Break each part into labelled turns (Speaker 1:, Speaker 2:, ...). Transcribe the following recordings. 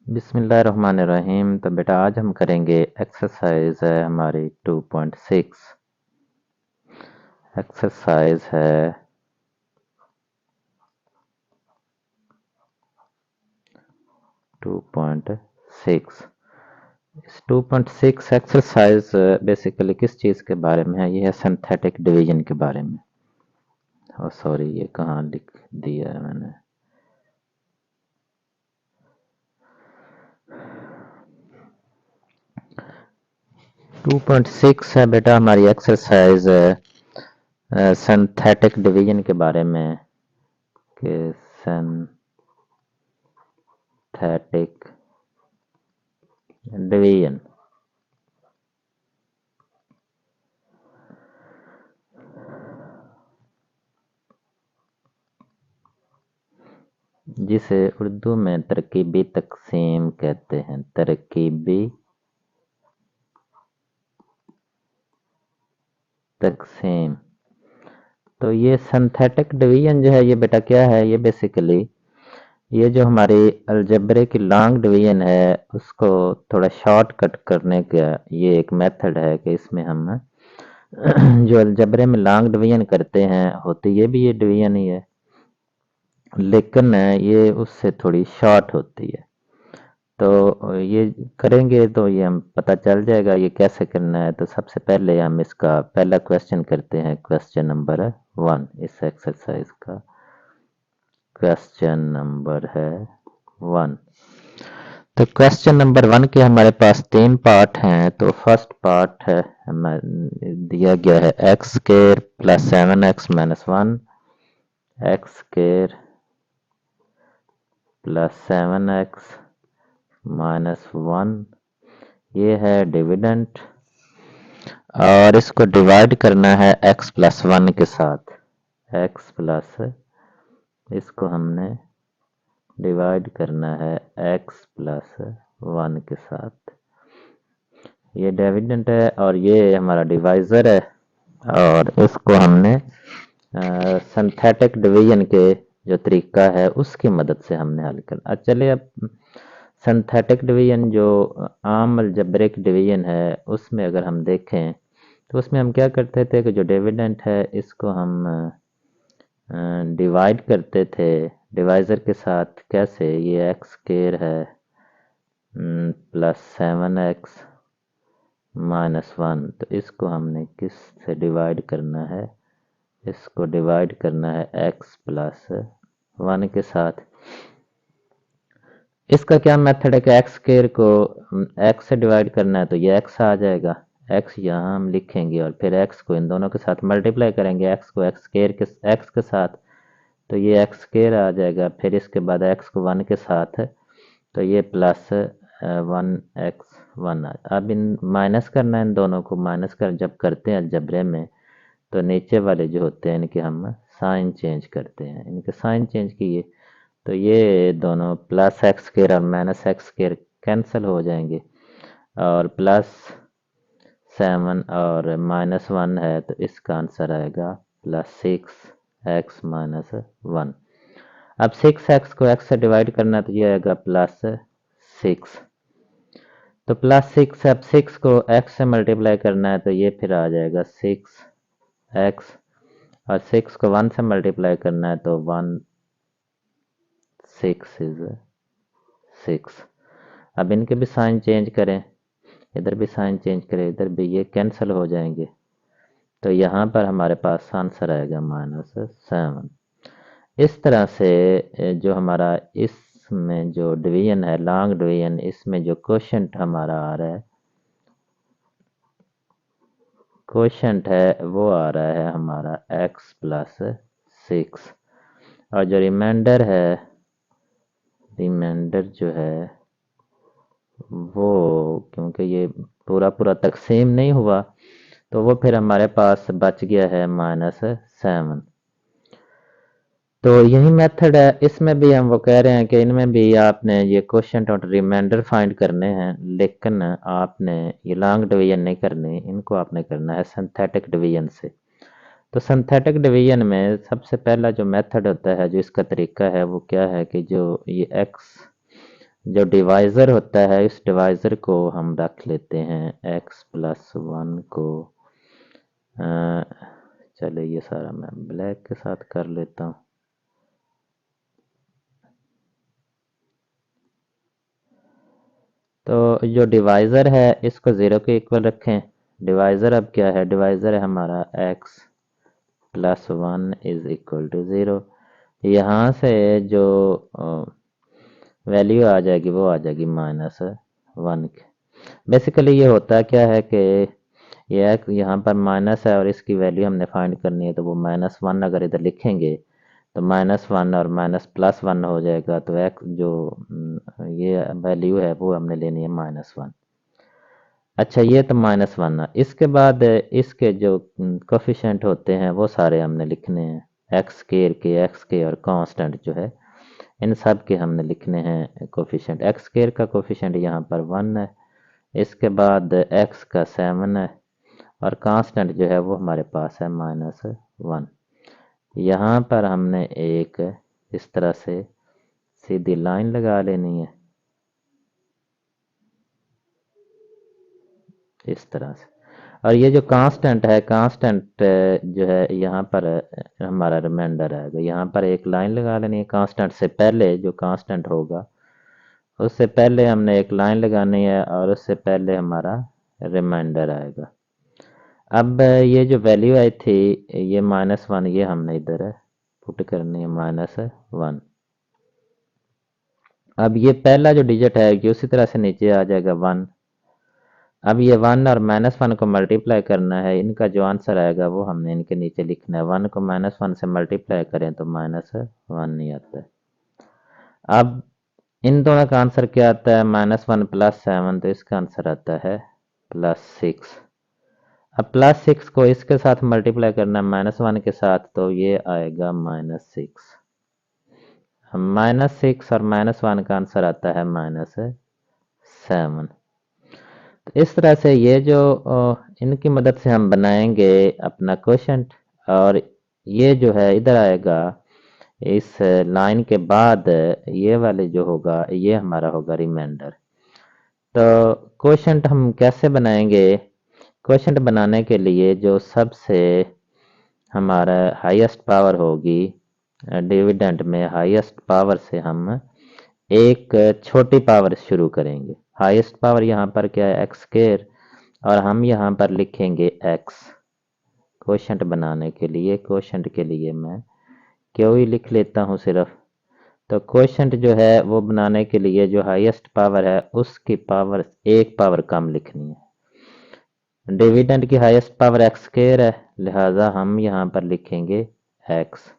Speaker 1: बिस्मिल्लाहिर्रहमानिर्रहीम। तो बेटा आज हम करेंगे एक्सरसाइज है हमारी 2.6। एक्सरसाइज है 2.6। इस 2.6 एक्सरसाइज बेसिकली किस चीज़ के बारे में है? ये है सिंथेटिक डिवीजन के बारे में। और सॉरी, ये कहाँ लिख दिया है मैंने? 2.6 है बेटा हमारी एक्सरसाइज सिंथेटिक डिवीजन के बारे में कि सिंथेटिक डिवीजन जिसे उर्दू में तरकीबी तकसीम कहते हैं। तरकीबी तकसीम। तो ये सिंथेटिक डिवीजन जो है ये बेटा क्या है? ये बेसिकली ये जो हमारी अलजबरे की लॉन्ग डिवीजन है उसको थोड़ा शॉर्टकट करने का ये एक मेथड है कि इसमें हम जो अलजबरे में लॉन्ग डिवीजन करते हैं होती ये भी ये डिवीजन ही है, लेकिन ये उससे थोड़ी शॉर्ट होती है। तो ये करेंगे तो ये हम पता चल जाएगा ये कैसे करना है। तो सबसे पहले हम इसका पहला क्वेश्चन करते हैं, क्वेश्चन नंबर 1 इस एक्सरसाइज का। क्वेश्चन नंबर है 1। तो क्वेश्चन नंबर 1 के हमारे पास 3 पार्ट हैं। तो फर्स्ट पार्ट है दिया गया है x square plus 7x minus 1, x square plus 7x minus 1, ये है डिविडेंट। और इसको डिवाइड करना है x प्लस 1 के साथ। x प्लस इसको हमने डिवाइड करना है x प्लस 1 के साथ। ये डिविडेंट है और ये हमारा डिवाइजर है और इसको हमने सिंथेटिक डिवीजन के जो तरीका है उसकी मदद से हमने हल करना। चलिए अब सिंथेटिक डिवीजन जो आम अलजेब्रिक डिवीजन है उसमें अगर हम देखें तो उसमें हम क्या करते थे कि जो डिविडेंट है इसको हम डिवाइड करते थे डिवाइजर के साथ। कैसे? ये एक्स स्क्वायर है प्लस 7x माइनस 1, तो इसको हमने किस से डिवाइड करना है? इसको डिवाइड करना है x प्लस 1 के साथ। इसका क्या मेथड है कि एक्स स्क्वायर को x से डिवाइड करना है तो ये x आ जाएगा, x यहाँ हम लिखेंगे और फिर x को इन दोनों के साथ मल्टीप्लाई करेंगे, x को x स्क्वायर के x के साथ तो ये एक्स स्क्वायर आ जाएगा। फिर इसके बाद x को 1 के साथ है तो ये प्लस 1x1 अब इन माइनस करना है, इन दोनों को माइनस कर जब करते हैं अलजबरे में तो नीचे वाले जो होते हैं इनके हम साइन चेंज करते हैं। इनके साइन चेंज किए तो ये दोनों प्लस एक्स स्क्वायर और माइनस एक्स स्क्वायर कैंसिल हो जाएंगे और प्लस 7 और माइनस 1 है तो इसका आंसर आएगा प्लस 6x माइनस 1। अब 6x को x से डिवाइड करना है तो ये आएगा प्लस 6। तो प्लस 6, अब 6 को x से मल्टीप्लाई करना है तो ये फिर आ जाएगा 6x और 6 को 1 से मल्टीप्लाई करना है तो 1 6 इज 6। अब इनके भी साइन चेंज करें, इधर भी साइन चेंज करें, इधर भी ये कैंसिल हो जाएंगे तो यहाँ पर हमारे पास आंसर आएगा -7। इस तरह से जो हमारा इसमें जो डिवीजन है लॉन्ग डिवीजन, इसमें जो क्वोशंट हमारा आ रहा है, क्वोशंट है वो आ रहा है हमारा x प्लस 6 और जो रिमाइंडर है, रिमाइंडर जो है वो क्योंकि ये पूरा पूरा तकसीम नहीं हुआ तो वो फिर हमारे पास बच गया है -7। तो यही मेथड है, इसमें भी हम वो कह रहे हैं कि इनमें भी आपने ये क्वोशंट और रिमाइंडर फाइंड करने हैं, लेकिन आपने ये लॉन्ग डिवीजन नहीं करनी, इनको आपने करना है सिंथेटिक डिवीजन से। तो सिंथेटिक डिवीजन में सबसे पहला जो मेथड होता है, जो इसका तरीका है वो क्या है कि जो ये x जो डिवाइज़र होता है इस डिवाइज़र को हम रख लेते हैं x+1 को चलिए ये सारा मैं ब्लैक के साथ कर लेता हूँ। तो जो डिवाइज़र है इसको ज़ीरो के इक्वल रखें। डिवाइज़र अब क्या है, डिवाइज़र है हमारा x+1 is equal to zero. यहाँ से जो वैल्यू आ जाएगी वो आ जाएगी -1 के। बेसिकली ये होता क्या है कि ये यहाँ पर माइनस है और इसकी वैल्यू हमने फाइंड करनी है, तो वो -1 अगर इधर लिखेंगे तो -1 और +1 हो जाएगा। तो एक्स जो ये वैल्यू है वो हमने लेनी है -1। अच्छा ये तो -1 है। इसके बाद इसके जो कोफिशेंट होते हैं वो सारे हमने लिखने हैं, एक्स के और कांस्टेंट जो है इन सब के हमने लिखने हैं कोफिशेंट। एक्स स्केयर का कोफिशेंट यहाँ पर 1 है, इसके बाद एक्स का 7 है और कांस्टेंट जो है वो हमारे पास है -1। यहाँ पर हमने एक इस तरह से सीधी लाइन लगा लेनी है इस तरह से। और ये जो कांस्टेंट है, कांस्टेंट जो है यहाँ पर हमारा रिमाइंडर आएगा। यहाँ पर एक लाइन लगा लेनी है, कांस्टेंट से पहले जो कांस्टेंट होगा उससे पहले हमने एक लाइन लगानी है और उससे पहले हमारा रिमाइंडर आएगा। अब ये जो वैल्यू आई थी ये -1, ये हमने इधर पुट करनी है -1। अब ये पहला जो डिजिट है ये उसी तरह से नीचे आ जाएगा 1। अब ये 1 और -1 को मल्टीप्लाई करना है, इनका जो आंसर आएगा वो हमने इनके नीचे लिखना है। 1 को -1 से मल्टीप्लाई करें तो -1 नहीं आता है। अब इन दोनों का आंसर क्या आता है, -1 + 7, तो इसका आंसर आता है +6। अब +6 को इसके साथ मल्टीप्लाई करना है -1 के साथ, तो ये आएगा -6। -6 और -1 का आंसर आता है -7। तो इस तरह से ये जो इनकी मदद से हम बनाएंगे अपना क्वोशंट। और ये जो है इधर आएगा इस लाइन के बाद, ये वाले जो होगा ये हमारा होगा रिमाइंडर। तो क्वोशंट हम कैसे बनाएंगे, क्वोशंट बनाने के लिए जो सबसे हमारा हाईएस्ट पावर होगी डिविडेंड में, हाईएस्ट पावर से हम एक छोटी पावर शुरू करेंगे। हाईएस्ट पावर यहाँ पर क्या है, एक्स स्क्वायर, और हम यहाँ पर लिखेंगे एक्स। क्वोशंट बनाने के लिए, क्वोशंट के लिए मैं क्यों ही लिख लेता हूँ सिर्फ। तो क्वोशंट जो है वो बनाने के लिए जो हाईएस्ट पावर है उसकी पावर एक पावर कम लिखनी है। डिविडेंड की हाईएस्ट पावर एक्स स्क्वायर है, लिहाजा हम यहाँ पर लिखेंगे एक्स,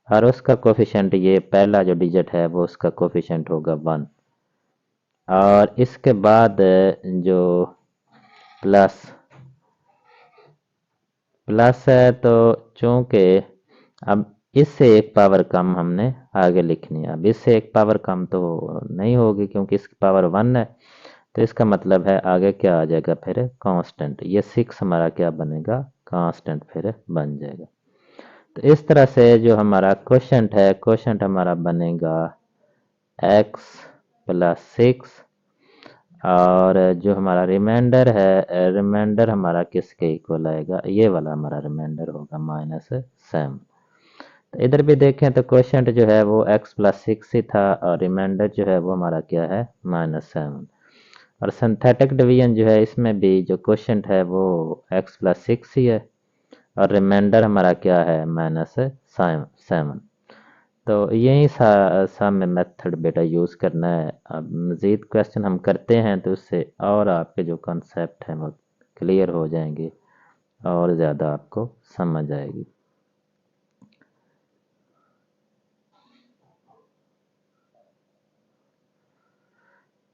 Speaker 1: और उसका कोफिशेंट ये पहला जो डिजिट है वो उसका कोफिशेंट होगा 1। और इसके बाद जो प्लस प्लस है, तो चूंकि अब इससे एक पावर कम हमने आगे लिखनी है। अब इससे एक पावर कम तो नहीं होगी क्योंकि इसकी पावर 1 है, तो इसका मतलब है आगे क्या आ जाएगा फिर कांस्टेंट। ये 6 हमारा क्या बनेगा, कांस्टेंट फिर बन जाएगा। तो इस तरह से जो हमारा क्वोशंट है, क्वोशंट हमारा बनेगा x+6। और जो हमारा रिमाइंडर है, रिमाइंडर हमारा किसके इक्वल आएगा, ये वाला हमारा रिमाइंडर होगा -7। तो इधर भी देखें तो क्वोशंट जो है वो x+6 ही था और रिमाइंडर जो है वो हमारा क्या है -7। और सिंथेटिक डिवीजन जो है इसमें भी जो क्वोशंट है वो x+6 ही है और रिमाइंडर हमारा क्या है -7। तो यही सा में मेथड बेटा यूज़ करना है। अब मज़ीद क्वेश्चन हम करते हैं तो उससे और आपके जो कॉन्सेप्ट हैं वो क्लियर हो जाएंगे और ज़्यादा आपको समझ आएगी।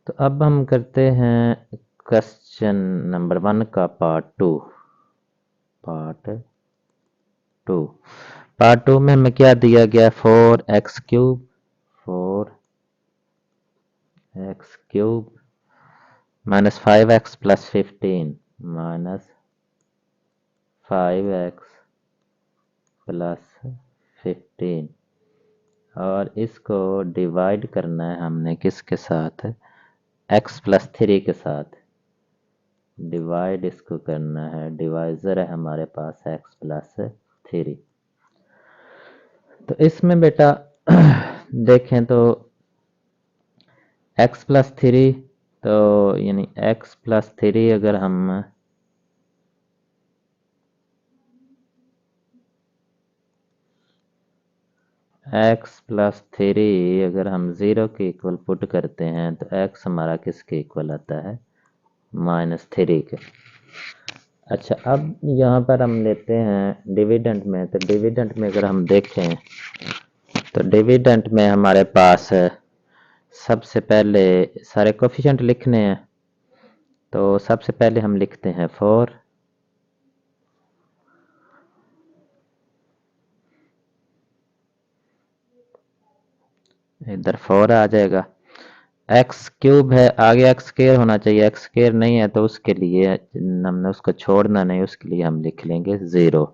Speaker 1: तो अब हम करते हैं क्वेश्चन नंबर 1 का पार्ट 2। टू पार्ट 2 में हमें क्या दिया गया, 4x³ 4x³ -5x + 15 -5x + 15 और इसको डिवाइड करना है हमने किसके साथ, x+3 के साथ। डिवाइड इसको करना है, डिवाइजर है हमारे पास x+3। तो इसमें बेटा देखें तो x+3, तो यानी x+3 अगर हम x+3 अगर हम 0 के इक्वल पुट करते हैं तो x हमारा किसके इक्वल आता है, -3 के। अच्छा, अब यहाँ पर हम लेते हैं डिविडेंड में। तो डिविडेंड में अगर हम देखें तो डिविडेंड में हमारे पास सबसे पहले सारे कोफिशिएंट लिखने हैं। तो सबसे पहले हम लिखते हैं 4, इधर 4 आ जाएगा। एक्स क्यूब है, आगे एक्स स्क्वायर होना चाहिए, एक्स स्क्वायर नहीं है तो उसके लिए हमने उसको छोड़ना नहीं, उसके लिए हम लिख लेंगे 0।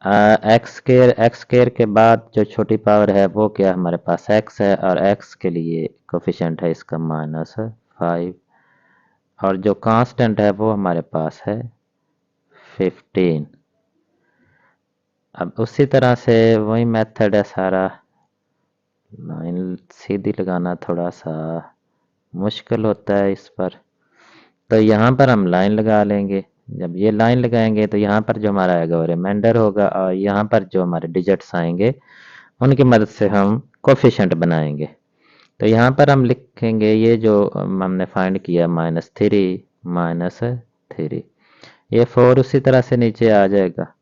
Speaker 1: एक्स स्क्वायर के बाद जो छोटी पावर है वो क्या हमारे पास एक्स है, और एक्स के लिए कोफिशिएंट है इसका -5, और जो कांस्टेंट है वो हमारे पास है 15। अब उसी तरह से वही मेथड है सारा, लाइन सीधी लगाना थोड़ा सा मुश्किल होता है इस पर। तो यहाँ पर हम लाइन लगा लेंगे। जब ये लाइन लगाएंगे तो यहाँ पर जो हमारा आएगा वो रिमाइंडर होगा, और यहाँ पर जो हमारे डिजिट्स आएंगे उनकी मदद से हम कोफिशिएंट बनाएंगे। तो यहाँ पर हम लिखेंगे ये जो हमने फाइंड किया -3, ये 4 उसी तरह से नीचे आ जाएगा।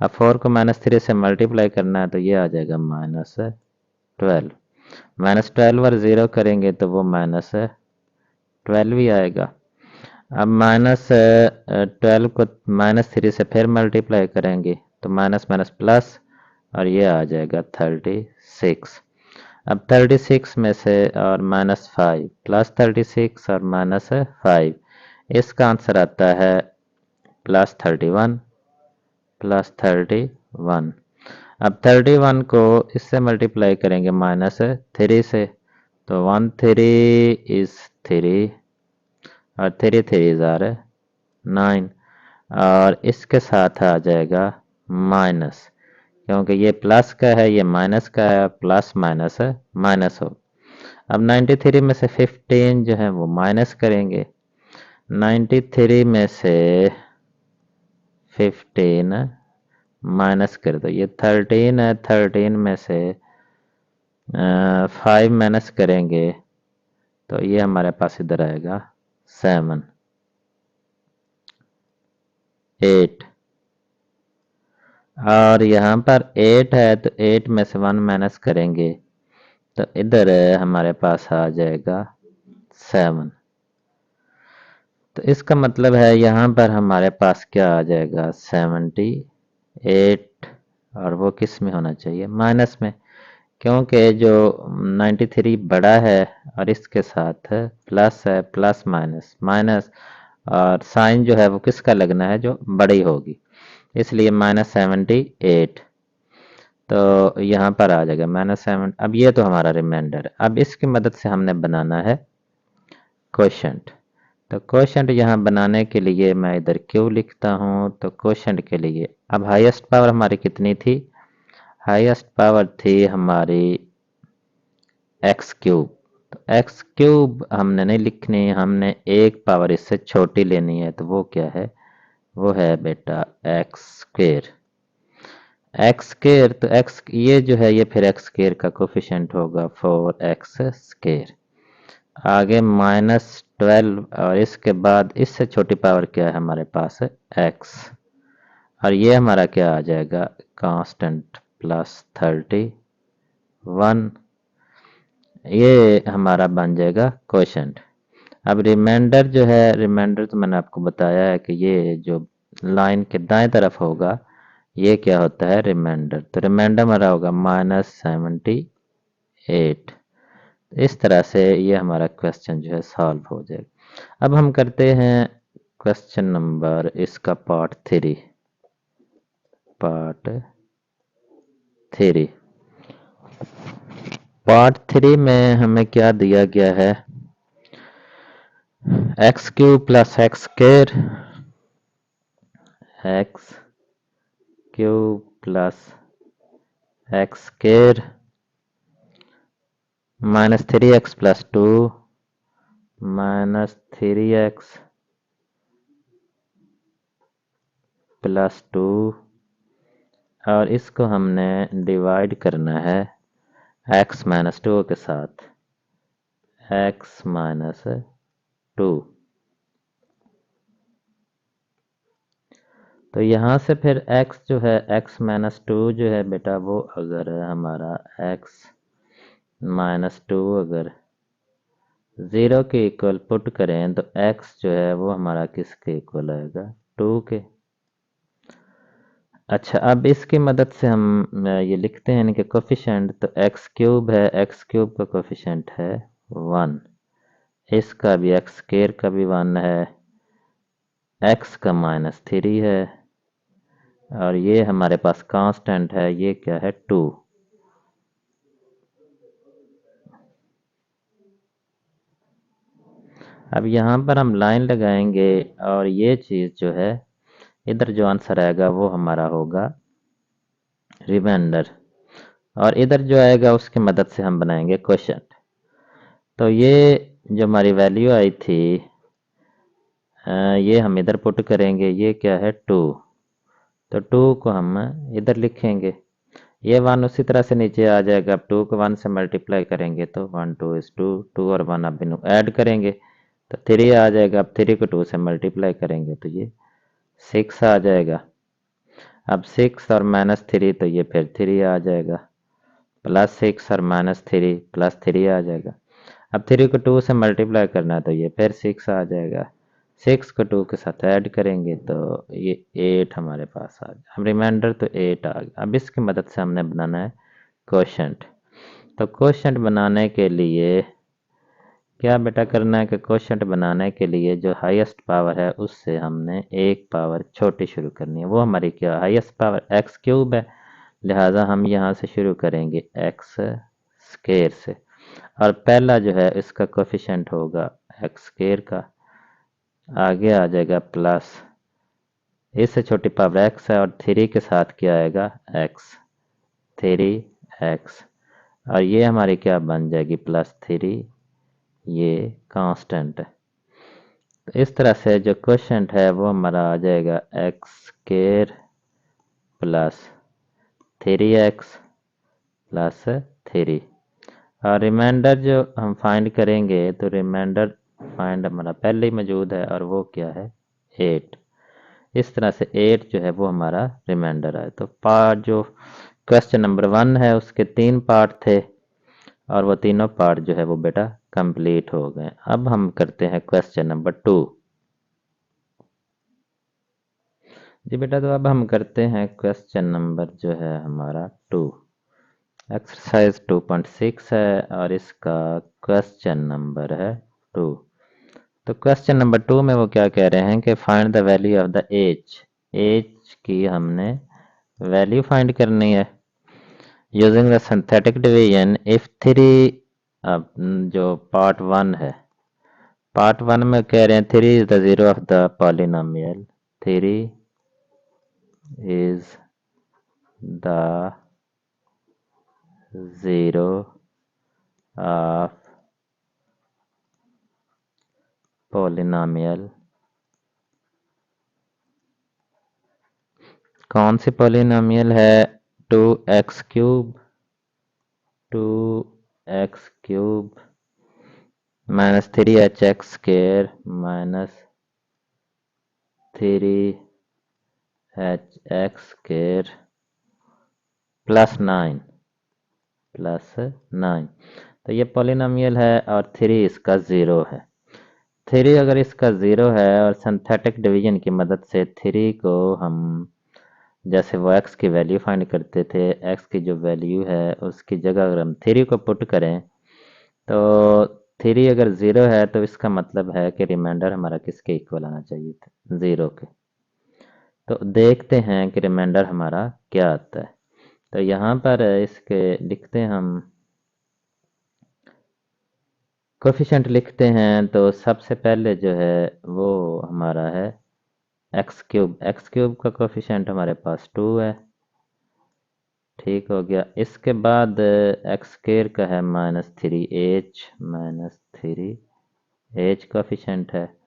Speaker 1: अब 4 को -3 से मल्टीप्लाई करना है तो ये आ जाएगा -12। -12 और 0 करेंगे तो वो -12 ही आएगा। अब -12 को -3 से फिर मल्टीप्लाई करेंगे तो माइनस माइनस प्लस, और ये आ जाएगा 36। अब 36 में से और -5 प्लस 36 और -5, इसका आंसर आता है +31, +31। अब 31 को इससे मल्टीप्लाई करेंगे -3 से, तो 1 3 इज 3, और 3 3 आर 9, और इसके साथ आ जाएगा माइनस, क्योंकि ये प्लस का है ये माइनस का है, प्लस माइनस माइनस हो। अब 93 में से 15 जो है वो माइनस करेंगे, 93 में से 15 माइनस कर दो, ये 13 है, 13 में से 5 माइनस करेंगे तो ये हमारे पास इधर आएगा 7, 8, और यहाँ पर 8 है तो 8 में से 1 माइनस करेंगे तो इधर हमारे पास आ जाएगा 7। तो इसका मतलब है यहाँ पर हमारे पास क्या आ जाएगा 78, और वो किस में होना चाहिए, माइनस में, क्योंकि जो 93 बड़ा है और इसके साथ प्लस है, प्लस माइनस माइनस, और साइन जो है वो किसका लगना है, जो बड़ी होगी, इसलिए -78। तो यहाँ पर आ जाएगा -7। अब ये तो हमारा रिमाइंडर है। अब इसकी मदद से हमने बनाना है क्वोशंट। तो क्वोशंट यहाँ बनाने के लिए मैं इधर क्यों लिखता हूँ, तो क्वोशंट के लिए अब हाईएस्ट पावर हमारी कितनी थी, हाईएस्ट पावर थी हमारी एक्स क्यूब। तो एक्स क्यूब हमने नहीं लिखनी, हमने एक पावर इससे छोटी लेनी है, तो वो क्या है, वो है बेटा एक्स स्क्वेयर। एक्स स्क्वेयर, तो एक्स ये जो है ये फिर एक्स स्क्वेयर का कोफिशिएंट होगा 4x स्क्वेयर। आगे -12, और इसके बाद इससे छोटी पावर क्या है हमारे पास है x, और ये हमारा क्या आ जाएगा कांस्टेंट +31, ये हमारा बन जाएगा क्वोशंट। अब रिमाइंडर जो है, रिमाइंडर तो मैंने आपको बताया है कि ये जो लाइन के दाएं तरफ होगा ये क्या होता है रिमाइंडर। तो रिमाइंडर हमारा होगा -78। इस तरह से ये हमारा क्वेश्चन जो है सॉल्व हो जाएगा। अब हम करते हैं क्वेश्चन नंबर इसका पार्ट 3। पार्ट 3 में हमें क्या दिया गया है, x cube plus x square, x cube plus x square minus 3x plus 2 minus 3x plus 2, और इसको हमने डिवाइड करना है x माइनस 2 के साथ, x माइनस 2। तो यहाँ से फिर x जो है, x माइनस 2 जो है बेटा, वो अगर हमारा x माइनस 2 अगर 0 के इक्वल पुट करें तो x जो है वो हमारा किसके इक्वल आएगा, 2 के। अच्छा, अब इसकी मदद से हम ये लिखते हैं कि कोफिशेंट, तो एक्स क्यूब है, एक्स क्यूब का कोफिशेंट है 1, इसका भी एक्स स्क्वायर का भी 1 है, एक्स का माइनस 3 है, और ये हमारे पास कांस्टेंट है, ये क्या है, 2। अब यहाँ पर हम लाइन लगाएंगे और ये चीज़ जो है, इधर जो आंसर आएगा वो हमारा होगा रिमाइंडर, और इधर जो आएगा उसकी मदद से हम बनाएंगे क्वोशंट। तो ये जो हमारी वैल्यू आई थी, ये हम इधर पुट करेंगे, ये क्या है, 2, तो 2 को हम इधर लिखेंगे, ये 1 उसी तरह से नीचे आ जाएगा। अब 2 को 1 से मल्टीप्लाई करेंगे तो 1 2 इज 2, 2 और 1 अब इन्हें ऐड करेंगे तो 3 आ जाएगा। अब 3 को 2 से मल्टीप्लाई करेंगे तो ये 6 आ जाएगा। अब 6 और माइनस 3 तो ये फिर 3 आ जाएगा, प्लस 6 और माइनस 3 प्लस 3 आ जाएगा। अब 3 को 2 से मल्टीप्लाई करना है तो ये फिर 6 आ जाएगा, 6 को 2 के साथ ऐड करेंगे तो ये 8 हमारे पास आ जाएगा। अब रिमाइंडर तो 8 आ गया। अब इसकी मदद से हमने बनाना है क्वोशंट। तो क्वोशंट बनाने के लिए क्या बेटा करना है कि क्वोशंट बनाने के लिए जो हाईएस्ट पावर है उससे हमने एक पावर छोटी शुरू करनी है। वो हमारी क्या, हाईएस्ट पावर एक्स क्यूब है, लिहाजा हम यहाँ से शुरू करेंगे एक्स स्क्वायर से, और पहला जो है इसका कोफिशिएंट होगा एक्स स्क्वायर का, आगे आ जाएगा प्लस, इससे छोटी पावर एक्स है, और 3 के साथ क्या आएगा, एक्स, 3x, और ये हमारी क्या बन जाएगी, प्लस 3, ये कांस्टेंट है। तो इस तरह से जो क्वोशंट है वो हमारा आ जाएगा x square plus 3x plus 3, और रिमाइंडर जो हम फाइंड करेंगे तो रिमाइंडर फाइंड हमारा पहले ही मौजूद है, और वो क्या है, 8। इस तरह से 8 जो है वो हमारा रिमाइंडर है। तो पार्ट जो क्वेश्चन नंबर 1 है उसके 3 पार्ट थे, और वो तीनों पार्ट जो है वो बेटा कंप्लीट हो गए। अब हम करते हैं क्वेश्चन नंबर 2। जी बेटा, तो अब हम करते हैं क्वेश्चन नंबर जो है हमारा 2, एक्सरसाइज 2.6 है, और इसका क्वेश्चन नंबर है 2। तो क्वेश्चन नंबर 2 में वो क्या कह रहे हैं कि find the value of the age, age की हमने वैल्यू फाइंड करनी है using the synthetic division if 3। अब जो पार्ट 1 है, पार्ट 1 में कह रहे हैं 3 is the zero of the polynomial, 3 is the zero of polynomial। कौन सी पॉलिनोमियल है, 2x cube, 2x³ minus 3hx square minus 3hx square plus 9। तो ये पॉलिनोमियल है और 3 इसका 0 है। 3 अगर इसका 0 है और सिंथेटिक डिवीजन की मदद से 3 को हम, जैसे वो x की वैल्यू फाइंड करते थे, x की जो वैल्यू है उसकी जगह अगर हम 3 को पुट करें तो 3 अगर 0 है तो इसका मतलब है कि रिमाइंडर हमारा किसके इक्वल आना चाहिए था, 0 के। तो देखते हैं कि रिमाइंडर हमारा क्या आता है। तो यहाँ पर इसके लिखते हैं हम कोफिशिएंट लिखते हैं। तो सबसे पहले जो है वो हमारा है एक्स क्यूब का कोफिशिएंट हमारे पास 2 है, ठीक हो गया। इसके बाद एक्स स्क्वायर का है -3h कोफिशिएंट है,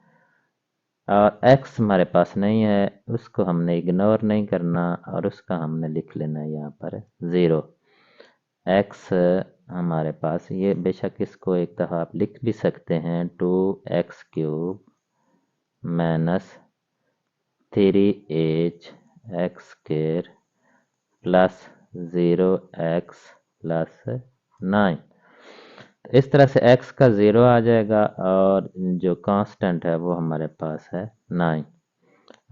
Speaker 1: और x हमारे पास नहीं है, उसको हमने इग्नोर नहीं करना और उसका हमने लिख लेना है यहाँ पर 0। x हमारे पास, ये बेशक इसको एक दफ़ा आप लिख भी सकते हैं, 2x³ -3h x square plus 0x plus 9। इस तरह से x का 0 आ जाएगा और जो कांस्टेंट है वो हमारे पास है 9।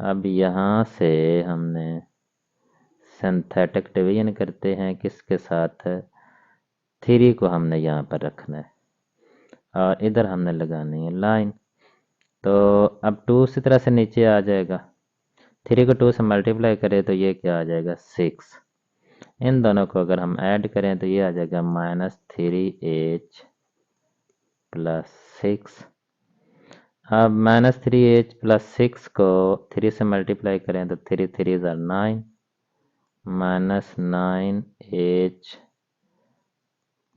Speaker 1: अब यहाँ से हमने सिंथेटिक डिवीजन करते हैं, किसके साथ, 3 को हमने यहाँ पर रखना है और इधर हमने लगानी है लाइन। तो अब 2 इसी तरह से नीचे आ जाएगा, 3 को 2 से मल्टीप्लाई करें तो ये क्या आ जाएगा 6। इन दोनों को अगर हम ऐड करें तो ये आ जाएगा -3h प्लस 6। अब -3h प्लस 6 को 3 से मल्टीप्लाई करें तो 3 3 ज़ा 9, -9h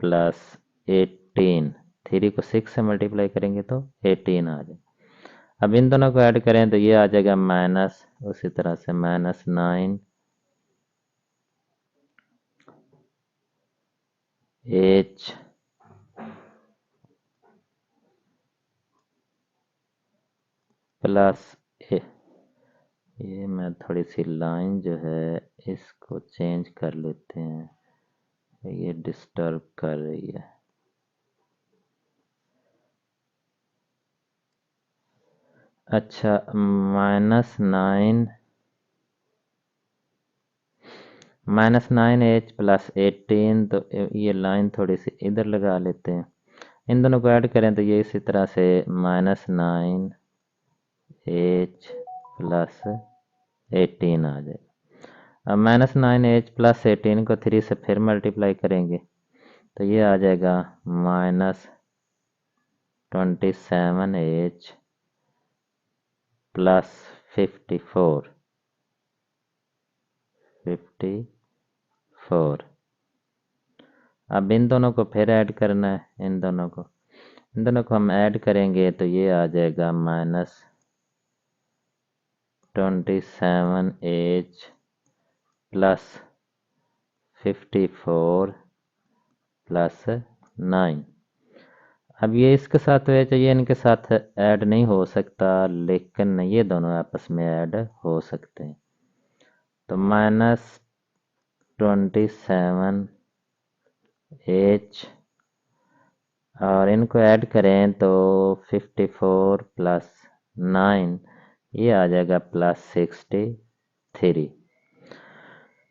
Speaker 1: प्लस 18। 3 को 6 से मल्टीप्लाई करेंगे तो 18 आ जाए। अब इन दोनों को ऐड करें तो ये आ जाएगा माइनस, उसी तरह से -9h प्लस, ये मैं थोड़ी सी लाइन जो है इसको चेंज कर लेते हैं, ये डिस्टर्ब कर रही है। अच्छा, -9h प्लस 18, तो ये लाइन थोड़ी सी इधर लगा लेते हैं। इन दोनों को ऐड करें तो ये इसी तरह से -9h प्लस 18 आ जाए। अब -9h प्लस 18 को 3 से फिर मल्टीप्लाई करेंगे तो ये आ जाएगा -27h प्लस 54। अब इन दोनों को फिर ऐड करना है, इन दोनों को हम ऐड करेंगे तो ये आ जाएगा -27h प्लस 54 प्लस 9। अब ये इसके साथ तो ये चाहिए, इनके साथ ऐड नहीं हो सकता, लेकिन ये दोनों आपस में ऐड हो सकते हैं। तो -27h और इनको ऐड करें तो 54 प्लस 9, ये आ जाएगा +63।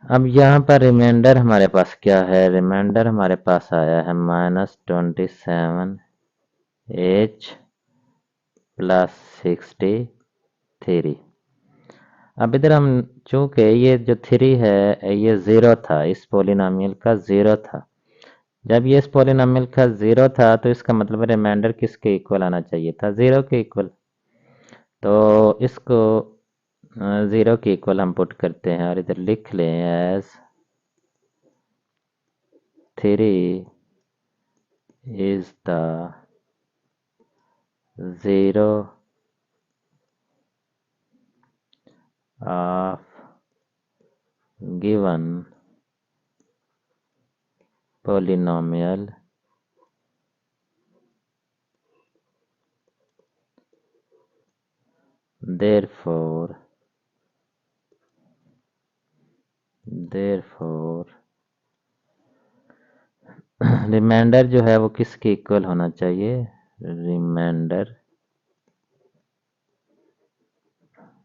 Speaker 1: अब यहाँ पर रिमाइंडर हमारे पास क्या है, रिमाइंडर हमारे पास आया है -27h प्लस 63। अब इधर हम, चूंकि ये जो 3 है ये 0 था, इस पोलिनोमियल का 0 था। जब ये इस पोलिनोमियल का 0 था तो इसका मतलब रिमाइंडर किसके इक्वल आना चाहिए था, 0 के इक्वल। तो इसको 0 के इक्वल हम पुट करते हैं और इधर लिख लें as 3 is the 0 of given polynomial therefore remainder जो है वो किसके इक्वल होना चाहिए, रिमाइंडर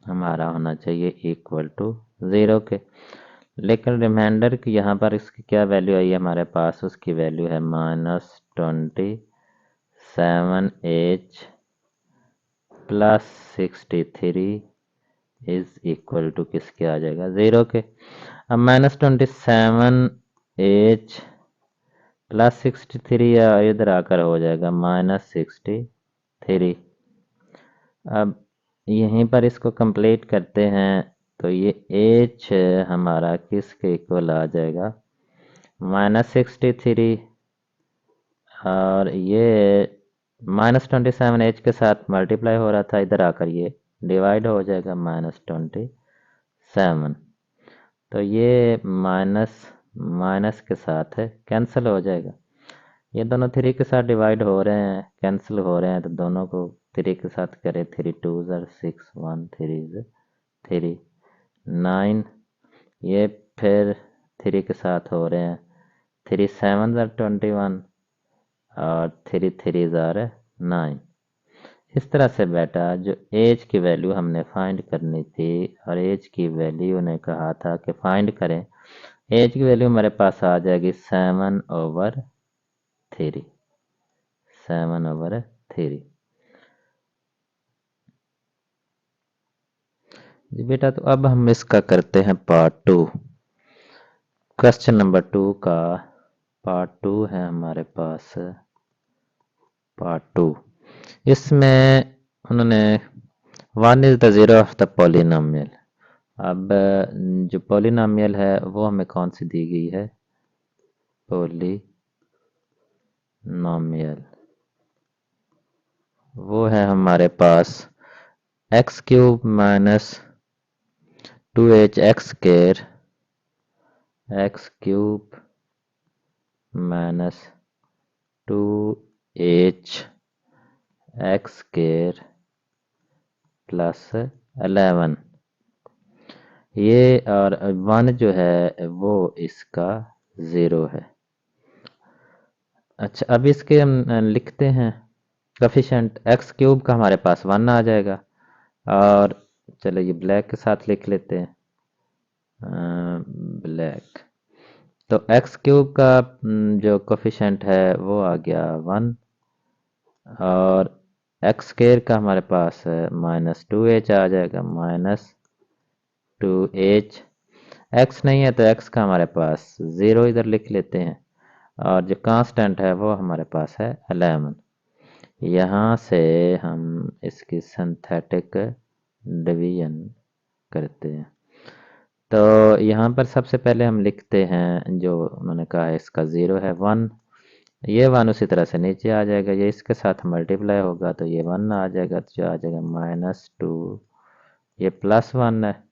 Speaker 1: हमारा होना चाहिए इक्वल टू 0 के। लेकिन रिमाइंडर की यहाँ पर इसकी क्या वैल्यू आई है हमारे पास, उसकी वैल्यू है -27h plus 63 is equal to किसके आ जाएगा, 0 के। अब -27h प्लस 63 इधर आकर हो जाएगा -63। अब यहीं पर इसको कंप्लीट करते हैं तो ये h हमारा किसके इक्वल आ जाएगा -63 और ये -27h के साथ मल्टीप्लाई हो रहा था, इधर आकर ये डिवाइड हो जाएगा -27। तो ये माइनस माइनस के साथ है कैंसिल हो जाएगा। ये दोनों 3 के साथ डिवाइड हो रहे हैं, कैंसिल हो रहे हैं, तो दोनों को 3 के साथ करें 3 2 6 1 3 3 9। ये फिर 3 के साथ हो रहे हैं 3 7 21 और 3 3 9। इस तरह से बेटा जो एज की वैल्यू हमने फाइंड करनी थी और एज की वैल्यू ने कहा था कि फाइंड करें, एज की वैल्यू हमारे पास आ जाएगी 7/3। 7/3 जी बेटा। तो अब हम इसका करते हैं पार्ट 2। क्वेश्चन नंबर 2 का पार्ट 2 है हमारे पास। पार्ट 2 इसमें उन्होंने 1 is the zero of the polynomial. अब जो पॉलिनोमियल है वो हमें कौन सी दी गई है, पॉलिनोमियल वो है हमारे पास x³ minus 2h² x³ minus 2h² plus 11। ये और 1 जो है वो इसका 0 है। अच्छा, अब इसके हम लिखते हैं कोफिशिएंट। x³ का हमारे पास 1 आ जाएगा और चलो ये ब्लैक के साथ लिख लेते हैं, ब्लैक। तो x³ का जो कोफिशिएंट है वो आ गया 1 और x² का हमारे पास -2h आ जाएगा, -2h। x नहीं है तो x का हमारे पास 0 इधर लिख लेते हैं और जो कांस्टेंट है वो हमारे पास है 11। यहाँ से हम इसकी सिंथेटिक डिवीजन करते हैं। तो यहाँ पर सबसे पहले हम लिखते हैं जो उन्होंने कहा है इसका 0 है 1। ये 1 उसी तरह से नीचे आ जाएगा, ये इसके साथ मल्टीप्लाई होगा तो ये 1 आ जाएगा, तो जो आ जाएगा -2, ये +1 है,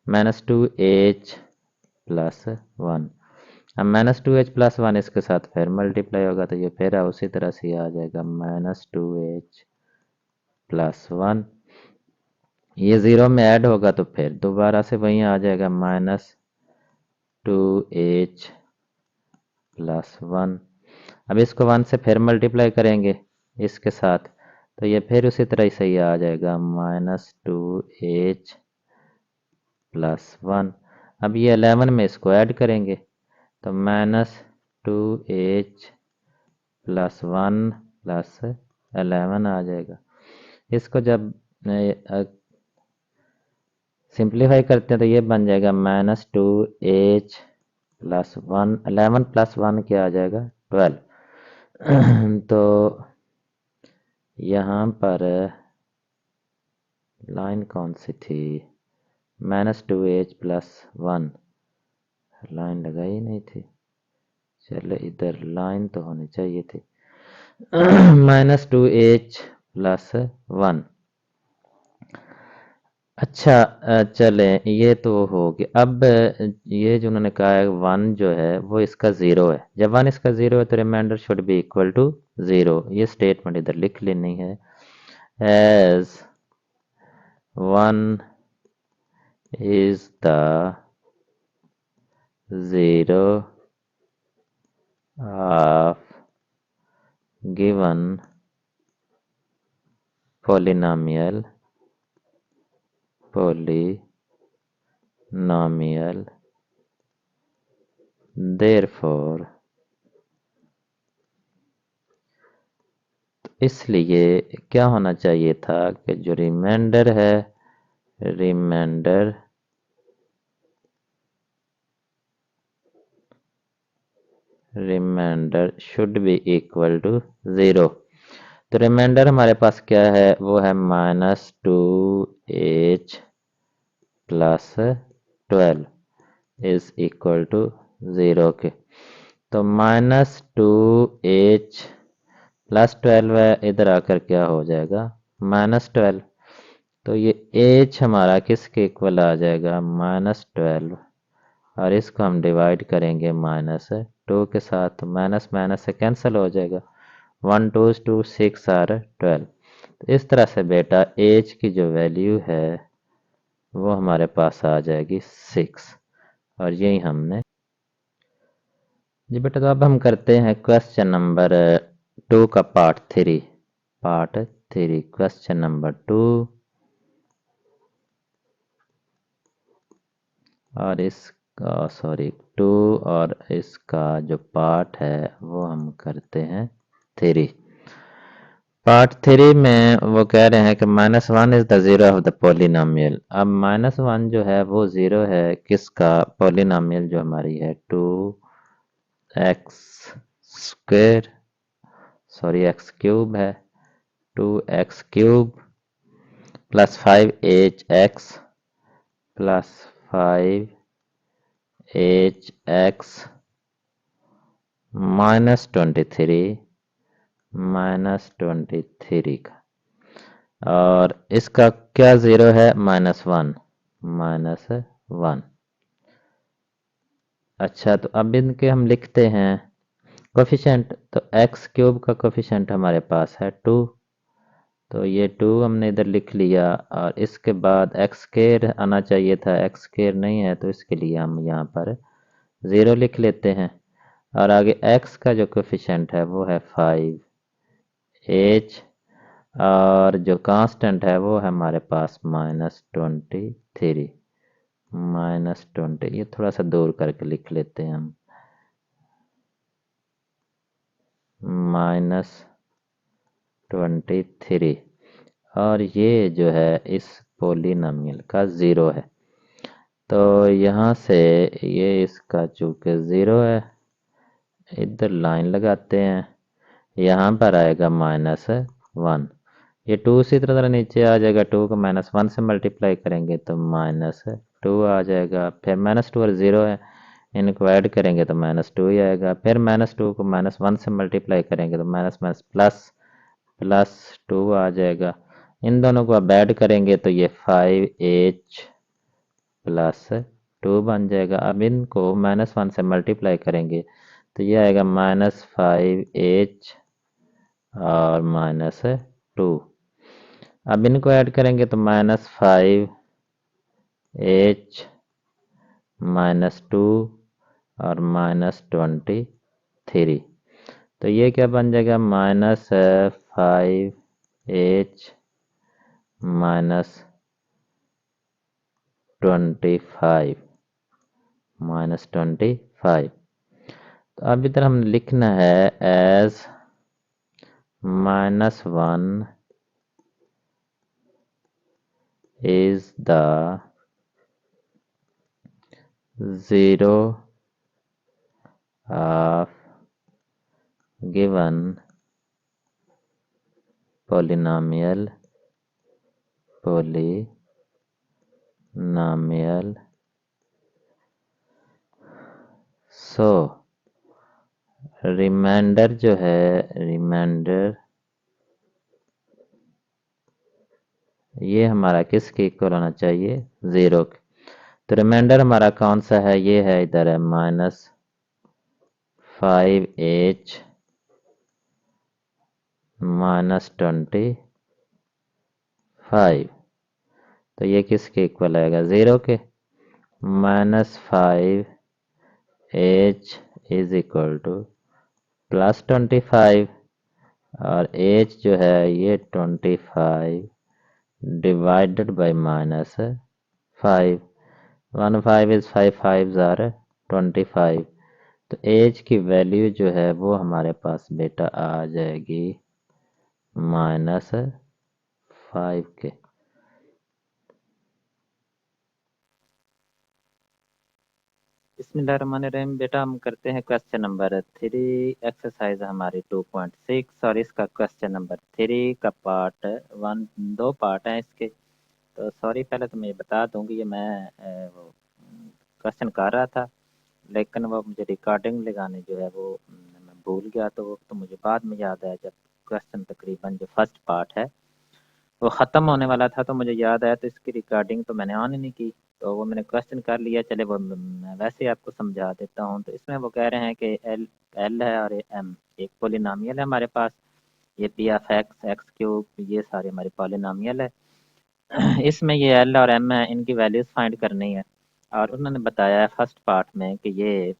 Speaker 1: -2h प्लस 1। अब -2h प्लस 1 इसके साथ फिर मल्टीप्लाई होगा तो ये फिर उसी तरह से आ जाएगा -2h प्लस 1। ये 0 में ऐड होगा तो फिर दोबारा से वहीं आ जाएगा -2h प्लस 1। अब इसको 1 से फिर मल्टीप्लाई करेंगे इसके साथ तो ये फिर उसी तरह से ही आ जाएगा -2h प्लस 1। अब ये 11 में इसको ऐड करेंगे तो -2h प्लस 1 प्लस 11 आ जाएगा। इसको जब सिंप्लीफाई करते हैं तो ये बन जाएगा -2h प्लस 1, 11 प्लस 1 क्या आ जाएगा 12। तो यहाँ पर लाइन कौन सी थी, -2h प्लस 1 लाइन लगाई नहीं थी, चलो इधर लाइन तो होनी चाहिए थी। -2h plus 1। अच्छा, चलें ये तो हो गया। अब ये जो उन्होंने कहा है 1 जो है वो इसका 0 है, जब 1 इसका 0 है तो remainder should be equal to 0। ये स्टेटमेंट इधर लिख लेनी है, as 1 is the 0 of given polynomial therefore इसलिए क्या होना चाहिए था कि जो रिमाइंडर है, remainder remainder should be equal to 0। तो रिमाइंडर हमारे पास क्या है, वो है -2h plus 12 is equal to 0 के। तो -2h प्लस 12 है, इधर आकर क्या हो जाएगा -12। तो ये h हमारा किसके इक्वल आ जाएगा -12, और इसको हम डिवाइड करेंगे -2 के साथ, तो माइनस माइनस से कैंसिल हो जाएगा, 1 2 2 6 और 12। तो इस तरह से बेटा h की जो वैल्यू है वो हमारे पास आ जाएगी 6, और यही हमने। जी बेटा, तो अब हम करते हैं क्वेश्चन नंबर 2 का पार्ट 3 क्वेश्चन नंबर 2, और इसका सॉरी 2, और इसका जो पार्ट है वो हम करते हैं 3। पार्ट 3 में वो कह रहे हैं कि -1 is the zero of the polynomial. अब -1 जो है वो जीरो है किसका, पोलिनोमियल जो हमारी है 2x square, sorry x cube है, 2x cube plus 5hx plus 5hx -23 का, और इसका क्या जीरो है -1। अच्छा, तो अब इनके हम लिखते हैं कोफिशेंट। तो एक्स क्यूब का कोफिशेंट हमारे पास है 2, तो ये 2 हमने इधर लिख लिया, और इसके बाद एक्स स्क्वायर आना चाहिए था, एक्स स्क्वायर नहीं है, तो इसके लिए हम यहाँ पर 0 लिख लेते हैं। और आगे x का जो कोफिशेंट है वो है 5h, और जो कांस्टेंट है वो है हमारे पास -23, -20, ये थोड़ा सा दूर करके लिख लेते हैं हम, -23, और ये जो है इस पोलिनोमियल का ज़ीरो है। तो यहाँ से ये इसका चूँकि ज़ीरो है, इधर लाइन लगाते हैं, यहाँ पर आएगा -1, ये 2 उसी तरह नीचे आ जाएगा, 2 को -1 से मल्टीप्लाई करेंगे तो -2 आ जाएगा, फिर -2 और 0 है, इनको ऐड करेंगे तो -2 ही आएगा, फिर -2 को -1 से मल्टीप्लाई करेंगे तो माइनस माइनस प्लस प्लस 2 आ जाएगा। इन दोनों को अब ऐड करेंगे तो ये 5h प्लस 2 बन जाएगा। अब इनको -1 से मल्टीप्लाई करेंगे तो ये आएगा -5h और -2। अब इनको ऐड करेंगे तो -5h -2 और -23। तो ये क्या बन जाएगा -5h -25। तो अब इधर हमने लिखना है as -1 is the zero of given polynomial so remainder जो है, रिमाइंडर ये हमारा किसके इक्वल होना चाहिए 0 के। तो रिमाइंडर हमारा कौन सा है, ये है इधर है -5h -25। तो ये किसके इक्वल आएगा 0 के। -5h इज इक्वल टू +25, और h जो है ये 25 डिवाइडेड बाई -5, 1 5 इज 5 5 आर 25। तो h की वैल्यू जो है वो हमारे पास बेटा आ जाएगी -5 के। बिस्मिल्लाहिर्रहमानिर्रहीम। बेटा हम करते हैं क्वेश्चन नंबर 3, एक्सरसाइज हमारी 2.6 और इसका क्वेश्चन नंबर 3 का पार्ट 1। दो पार्ट हैं इसके। तो सॉरी, पहले तो मैं ये बता दूं कि ये मैं वो क्वेश्चन कर रहा था, लेकिन वो मुझे रिकॉर्डिंग लगाने जो है वो मैं भूल गया। तो मुझे बाद में याद आया जब क्वेश्चन तकरीबन जो फर्स्ट पार्ट है वो ख़त्म होने वाला था, तो मुझे याद आया, तो इसकी रिकॉर्डिंग तो मैंने ऑन ही नहीं की। तो वो मैंने क्वेश्चन कर लिया। चले वो मैं वैसे ही आपको समझा देता हूँ। तो इसमें वो कह रहे हैं कि एल एल है और एम एक पोलिनोमियल है हमारे पास। ये P of x, x cube, ये सारे हमारे पोलिनोमियल है। इसमें ये एल और एम है, इनकी वैल्यूज़ फाइंड करनी है। और उन्होंने बताया है फर्स्ट पार्ट में कि ये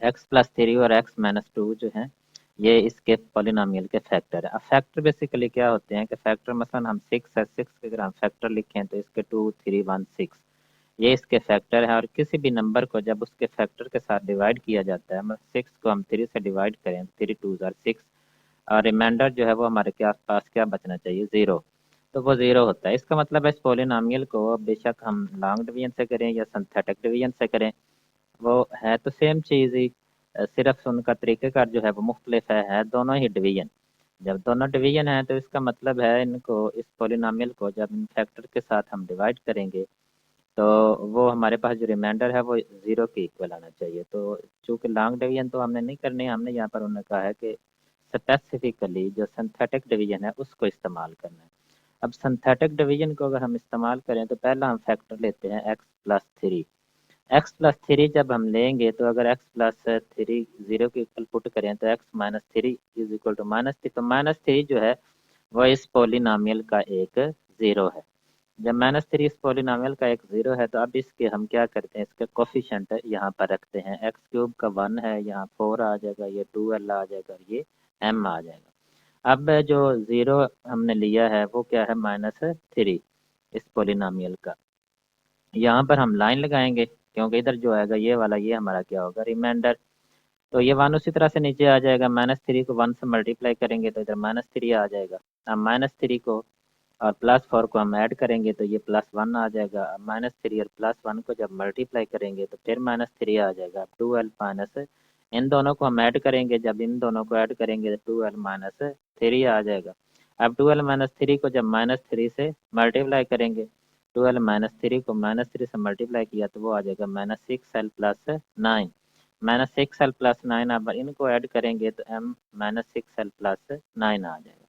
Speaker 1: x+3 और x-2 जो हैं ये इसके पोलिनोमियल के फैक्टर है। अब फैक्टर बेसिकली क्या होते हैं कि फैक्टर मसलन हम 6 है, 6 के अगर हम फैक्टर लिखें तो इसके 2, 3, 1, 6 ये इसके फैक्टर है। और किसी भी नंबर को जब उसके फैक्टर के साथ डिवाइड किया जाता है, मतलब 6 को हम 3 से डिवाइड करें, 3 2 आर 6, और रिमाइंडर जो है वो हमारे के आसपास क्या बचना चाहिए, 0। तो वो 0 होता है। इसका मतलब है इस पोलिनोमियल को बेशक हम लॉन्ग डिवीजन से करें या सिंथेटिक डिवीजन से करें, वो है तो सेम चीज़ ही। सिर्फ उनका तरीक़ेकार जो है वो मुख्तलिफ है दोनों ही डिवीजन। जब दोनों डिवीजन है तो इसका मतलब है इनको, इस पोलिनोमियल को जब इन फैक्टर के साथ हम डिवाइड करेंगे तो वो हमारे पास जो रिमाइंडर है वो 0 के इक्वल आना चाहिए। तो चूँकि लॉन्ग डिवीजन तो हमने नहीं करनी, हमने यहाँ पर उन्होंने कहा है कि स्पेसिफिकली जो सिंथेटिक डिवीजन है उसको इस्तेमाल करना है। अब सिंथेटिक डिवीजन को अगर हम इस्तेमाल करें तो पहला हम फैक्टर लेते हैं x+3। x+3 जब हम लेंगे तो अगर x+3 0 के इक्वल पुट करें तो x-3 इज इक्वल टू -3। तो -3 जो है वो इस पोलिनोमियल का एक 0 है। जब -3 इस पोलिनोमियल का एक 0 है तो अब इसके हम क्या करते हैं, इसके कोफिशेंट यहाँ पर रखते हैं। x³ का 1 है, यहाँ 4 आ जाएगा, ये 2l आ जाएगा, ये m आ जाएगा। अब जो 0 हमने लिया है वो क्या है, -3 इस पोलिनोमियल का। यहाँ पर हम लाइन लगाएंगे क्योंकि इधर जो आएगा ये वाला, ये हमारा क्या होगा, रिमाइंडर। तो ये 1 उसी तरह से नीचे आ जाएगा। -3 को 1 से मल्टीप्लाई करेंगे तो इधर -3 आ जाएगा। अब -3 को और +4 को हम ऐड करेंगे तो ये +1 आ जाएगा। अब -3 और +1 को जब मल्टीप्लाई करेंगे तो फिर -3 आ जाएगा। अब 2l माइनस, इन दोनों को हम ऐड करेंगे, जब इन दोनों को ऐड करेंगे तो 2l-3 आ जाएगा। अब 2l-3 को जब -3 से मल्टीप्लाई करेंगे, 2l-3 को -3 से मल्टीप्लाई किया तो वो आ जाएगा -6l+9। -6l+9, अब इनको ऐड करेंगे तो m-6l+9 आ जाएगा।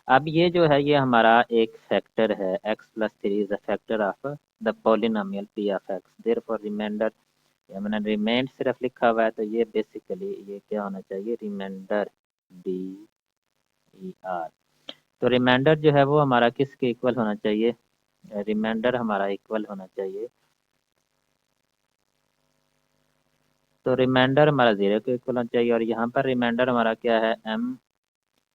Speaker 1: अब ये जो है ये हमारा एक फैक्टर है। x+3 is a factor of the polynomial p of x, therefore remainder, ये मैंने रिमाइंड सिर्फ लिखा हुआ है तो ये बेसिकली ये क्या होना चाहिए, रिमाइंडर DER। तो रिमाइंडर जो है वो हमारा किसके इक्वल होना चाहिए, रिमाइंडर हमारा इक्वल होना चाहिए, तो रिमाइंडर हमारा 0 के इक्वल होना चाहिए। और यहाँ पर रिमाइंडर हमारा क्या है,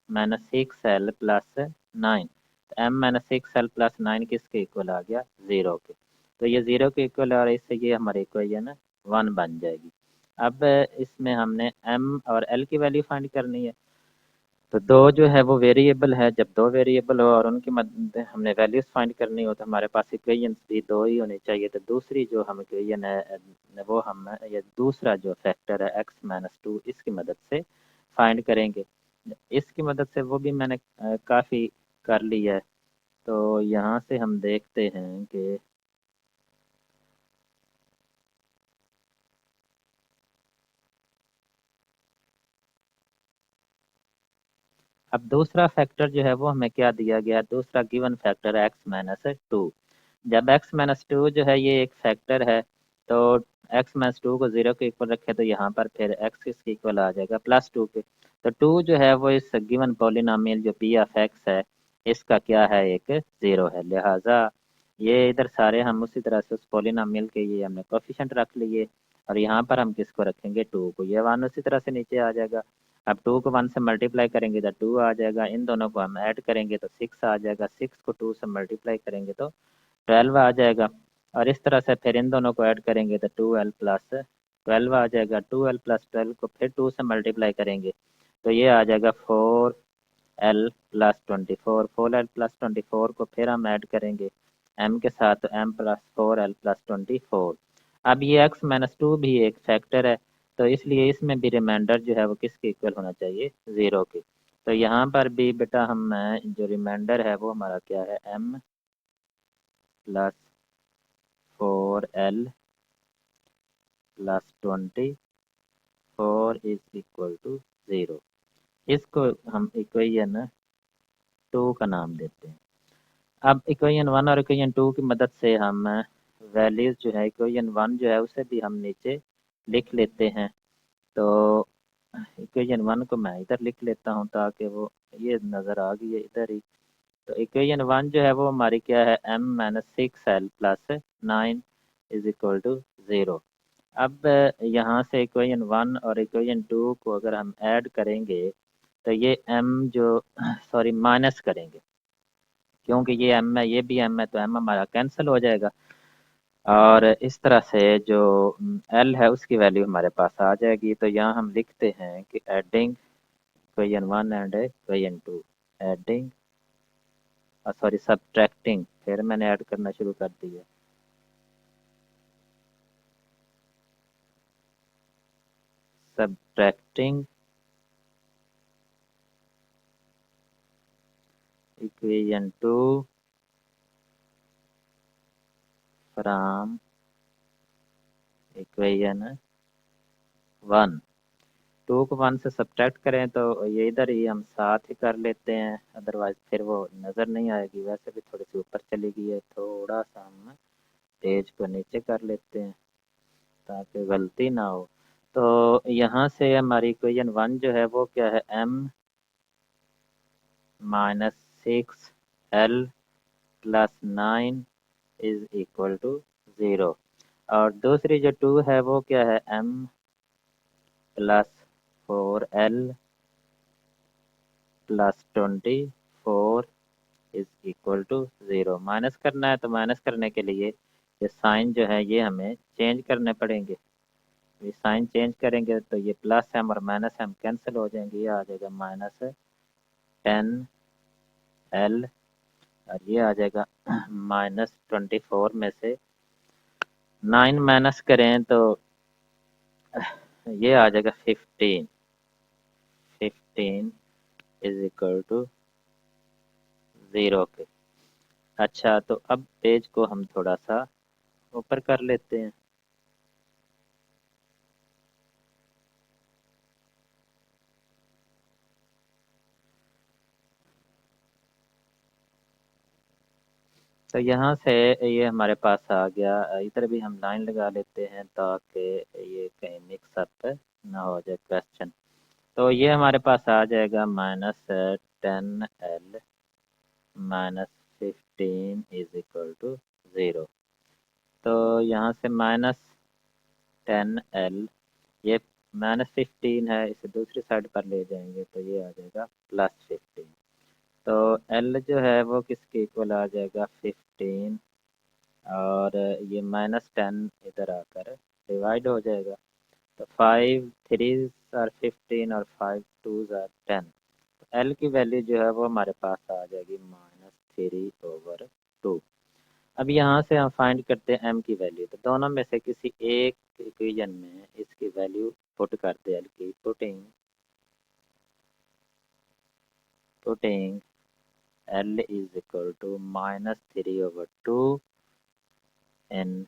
Speaker 1: m-6l+9। तो m-6l+9 किसके इक्वल आ गया, 0 के। तो ये 0 के इक्वल है और इससे ये हमारी इक्वेशन 1 बन जाएगी। अब इसमें हमने m और l की वैल्यू फाइंड करनी है। तो दो जो है वो वेरिएबल है, जब दो वेरिएबल हो और उनकी मदद हमने वैल्यूज फाइंड करनी हो तो हमारे पास इक्वेशंस भी दो ही होनी चाहिए। तो दूसरी जो हम इक्वेशन है वो हम ये दूसरा जो फैक्टर है x-2 इसकी मदद से फाइंड करेंगे। इसकी मदद से वो भी मैंने काफ़ी कर ली है। तो यहाँ से हम देखते हैं कि अब दूसरा फैक्टर जो है वो हमें क्या दिया गया है, दूसरा गिवन फैक्टर है x-2। जब x-2 जो है ये एक फैक्टर है तो x-2 को 0 के इक्वल रखे तो यहाँ पर फिर x किसके इक्वल आ जाएगा, +2 के। तो 2 जो है वो इस गिवन पॉलिनोमियल जो p ऑफ x है इसका क्या है, एक 0 है। लिहाजा ये इधर सारे हम उसी तरह से उस पॉलिनोमियल के ये हमने कोफिशिएंट रख लिए और यहाँ पर हम किसको रखेंगे, 2 को। ये 1 उसी तरह से नीचे आ जाएगा। अब 2 को 1 से मल्टीप्लाई करेंगे तो 2 आ जाएगा, इन दोनों को हम ऐड करेंगे तो 6 आ जाएगा, 6 को 2 से मल्टीप्लाई करेंगे तो 12 आ जाएगा। और इस तरह से फिर इन दोनों को ऐड करेंगे तो 2l+12 आ जाएगा। 2l+12 को फिर 2 से मल्टीप्लाई करेंगे तो ये आ जाएगा 4l+24। 4l+24 को फिर हम ऐड करेंगे m के साथ, तो m +4l+24। अब ये x-2 भी एक फैक्टर है, तो इसलिए इसमें भी रिमाइंडर जो है वो किसके इक्वल होना चाहिए, 0 के। तो यहाँ पर भी बेटा हम जो रिमाइंडर है वो हमारा क्या है, m plus 4l plus 24 is equal to 0। इसको हम इक्वेशन 2 का नाम देते हैं। अब इक्वेशन 1 और इक्वेशन 2 की मदद से हम वैल्यूज जो है इक्वेशन 1 जो है उसे भी हम नीचे लिख लेते हैं। तो इक्वेशन 1 को मैं इधर लिख लेता हूँ ताकि वो ये नज़र आ गई है इधर ही। तो इक्वेशन 1 जो है वो हमारी क्या है, m-6l plus 9 is equal to 0। अब यहाँ से इक्वेशन 1 और इक्वेशन 2 को अगर हम ऐड करेंगे तो ये m जो सॉरी माइनस करेंगे, क्योंकि ये m है ये भी m है, तो m हमारा कैंसिल हो जाएगा और इस तरह से जो l है उसकी वैल्यू हमारे पास आ जाएगी। तो यहाँ हम लिखते हैं कि adding equation 1 and equation 2, adding sorry subtracting, फिर मैंने ऐड करना शुरू कर दिया, सब्ट्रैक्टिंग इक्वेशन 2 फ्रॉम इक्वेशन 1। 2 को 1 से सब्ट्रैक्ट करें तो ये इधर ही हम साथ ही कर लेते हैं, अदरवाइज फिर वो नज़र नहीं आएगी। वैसे भी थोड़ी सी ऊपर चली गई है, थोड़ा सा हम पेज को नीचे कर लेते हैं ताकि गलती ना हो। तो यहाँ से हमारी इक्वेशन 1 जो है वो क्या है, m-6l plus 9 is equal to 0। और दूसरी जो 2 है वो क्या है, m plus 4l plus 24 is equal to 0। Minus करना है तो माइनस करने के लिए ये साइन जो है ये हमें चेंज करने पड़ेंगे। ये साइन चेंज करेंगे तो ये प्लस एम और माइनस एम कैंसिल हो जाएंगे, ये आ जाएगा -10l और ये आ जाएगा -24 में से 9 माइनस करें तो ये आ जाएगा 15 इज इक्वल टू 0 के। अच्छा, तो अब पेज को हम थोड़ा सा ऊपर कर लेते हैं। तो यहाँ से ये हमारे पास आ गया, इधर भी हम लाइन लगा लेते हैं ताकि ये कहीं मिक्सअप ना हो जाए क्वेश्चन। तो ये हमारे पास आ जाएगा -10l -15 इज इक्वल टू 0। तो यहाँ से -10l, ये -15 है, इसे दूसरी साइड पर ले जाएंगे तो ये आ जाएगा +15। तो l जो है वो किसके इक्वल आ जाएगा, 15, और ये -10 इधर आकर डिवाइड हो जाएगा। तो 5 3 आर 15 और 5 2 आर 10। तो एल की वैल्यू जो है वो हमारे पास आ जाएगी -3/2। अब यहाँ से हम फाइंड करते हैं एम की वैल्यू। तो दोनों में से किसी एक इक्वेशन में इसकी वैल्यू पुट करते हैं, एल की putting L is equal to -3/2 in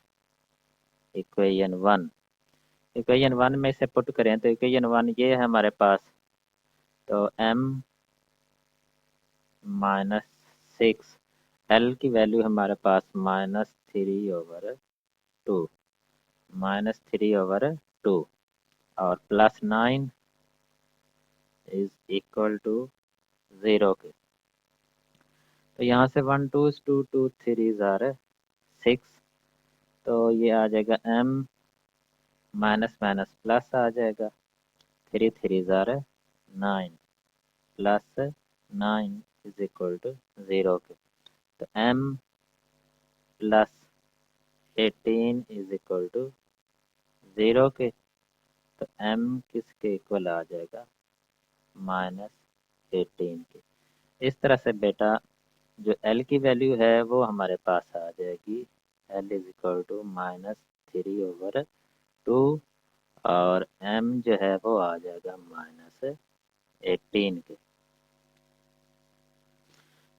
Speaker 1: equation 1। Equation 1 में से पुट करें तो इक्वेशन 1 ये है हमारे पास। तो m-6, l की वैल्यू हमारे पास -3/2 और +9 इज इक्वल टू 0 के। तो यहाँ से 1 2 2 2 3 आर 6। तो ये आ जाएगा m माइनस माइनस प्लस आ जाएगा, 3 3 are 9 plus 9 is equal to 0 के। तो m plus 18 is equal to 0 के। तो m किसके इक्वल आ जाएगा, -18 के। इस तरह से बेटा जो l की वैल्यू है वो हमारे पास आ जाएगी, l इज इक्वल टू -3/2 और m जो है वो आ जाएगा -18 के।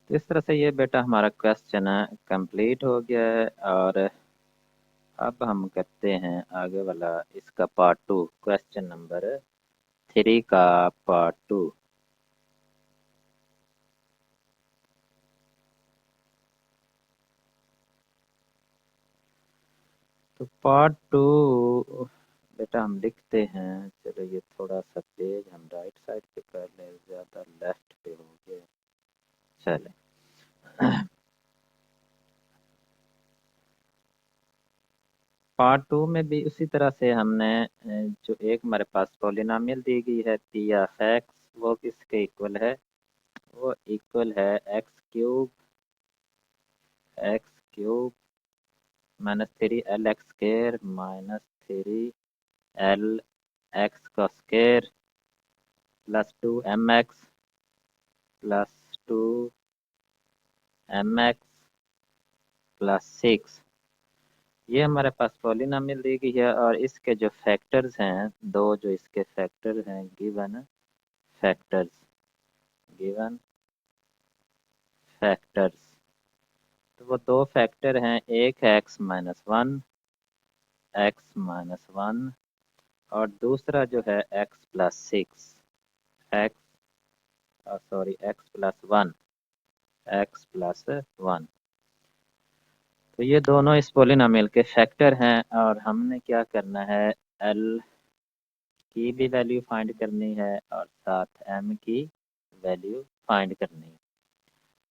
Speaker 1: तो इस तरह से ये बेटा हमारा क्वेश्चन है कंप्लीट हो गया है। और अब हम करते हैं आगे वाला इसका पार्ट 2, क्वेश्चन नंबर 3 का पार्ट 2। तो पार्ट 2 बेटा हम लिखते हैं, चलो ये थोड़ा सा पेज हम राइट साइड पे कर लें, ज़्यादा लेफ्ट पे हो गया। चले पार्ट 2 में भी उसी तरह से हमने जो एक हमारे पास पॉलिनोमियल दी गई है पी ऑफ एक्स, वो किसके इक्वल है, वो इक्वल है x cube -3l(x²) -3l(x²) plus 2mx plus 2mx plus 6। ये हमारे पास पॉलिनोमियल दी गई है और इसके जो फैक्टर्स हैं, दो जो इसके फैक्टर हैं गिवन फैक्टर्स, तो वो दो फैक्टर हैं, एक है x-1 और दूसरा जो है x+6 x+1। तो ये दोनों इस पॉलिनोमियल के फैक्टर हैं और हमने क्या करना है, l की भी वैल्यू फाइंड करनी है और साथ m की वैल्यू फाइंड करनी है।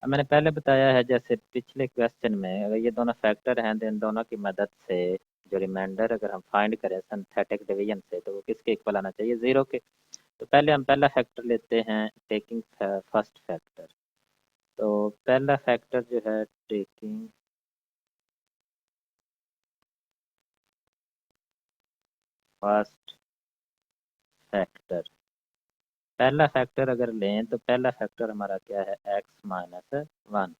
Speaker 1: अब मैंने पहले बताया है, जैसे पिछले क्वेश्चन में अगर ये दोनों फैक्टर हैं तो इन दोनों की मदद से जो रिमाइंडर अगर हम फाइंड करें सिंथेटिक डिवीजन से, तो वो किसके इक्वल आना चाहिए, 0 के। तो पहले हम पहला फैक्टर लेते हैं टेकिंग फर्स्ट फैक्टर। तो पहला फैक्टर जो है टेकिंग फर्स्ट फैक्टर, पहला फैक्टर अगर लें तो पहला फैक्टर हमारा क्या है, x-1।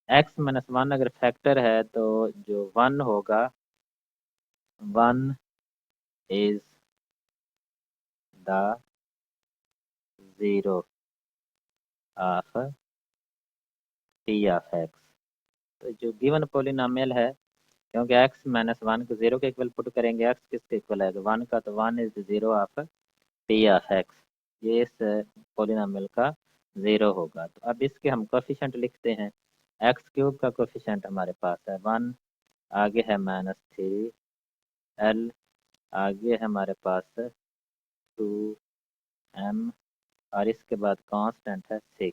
Speaker 1: x-1 अगर फैक्टर है तो जो 1 होगा, 1 is the 0 of p of x। तो जो गिवन पोलिनोमियल है, क्योंकि x-1 को 0 के इक्वल पुट करेंगे, x किसके इक्वल है 1 का, तो 1 is 0 of p of x। ये इस पोलिनोमियल का 0 होगा। तो अब इसके हम कोफिशिएंट लिखते हैं। x³ का कोफिशिएंट हमारे पास है 1, आगे है -3l, आगे है हमारे पास 2m और इसके बाद कांस्टेंट है 6।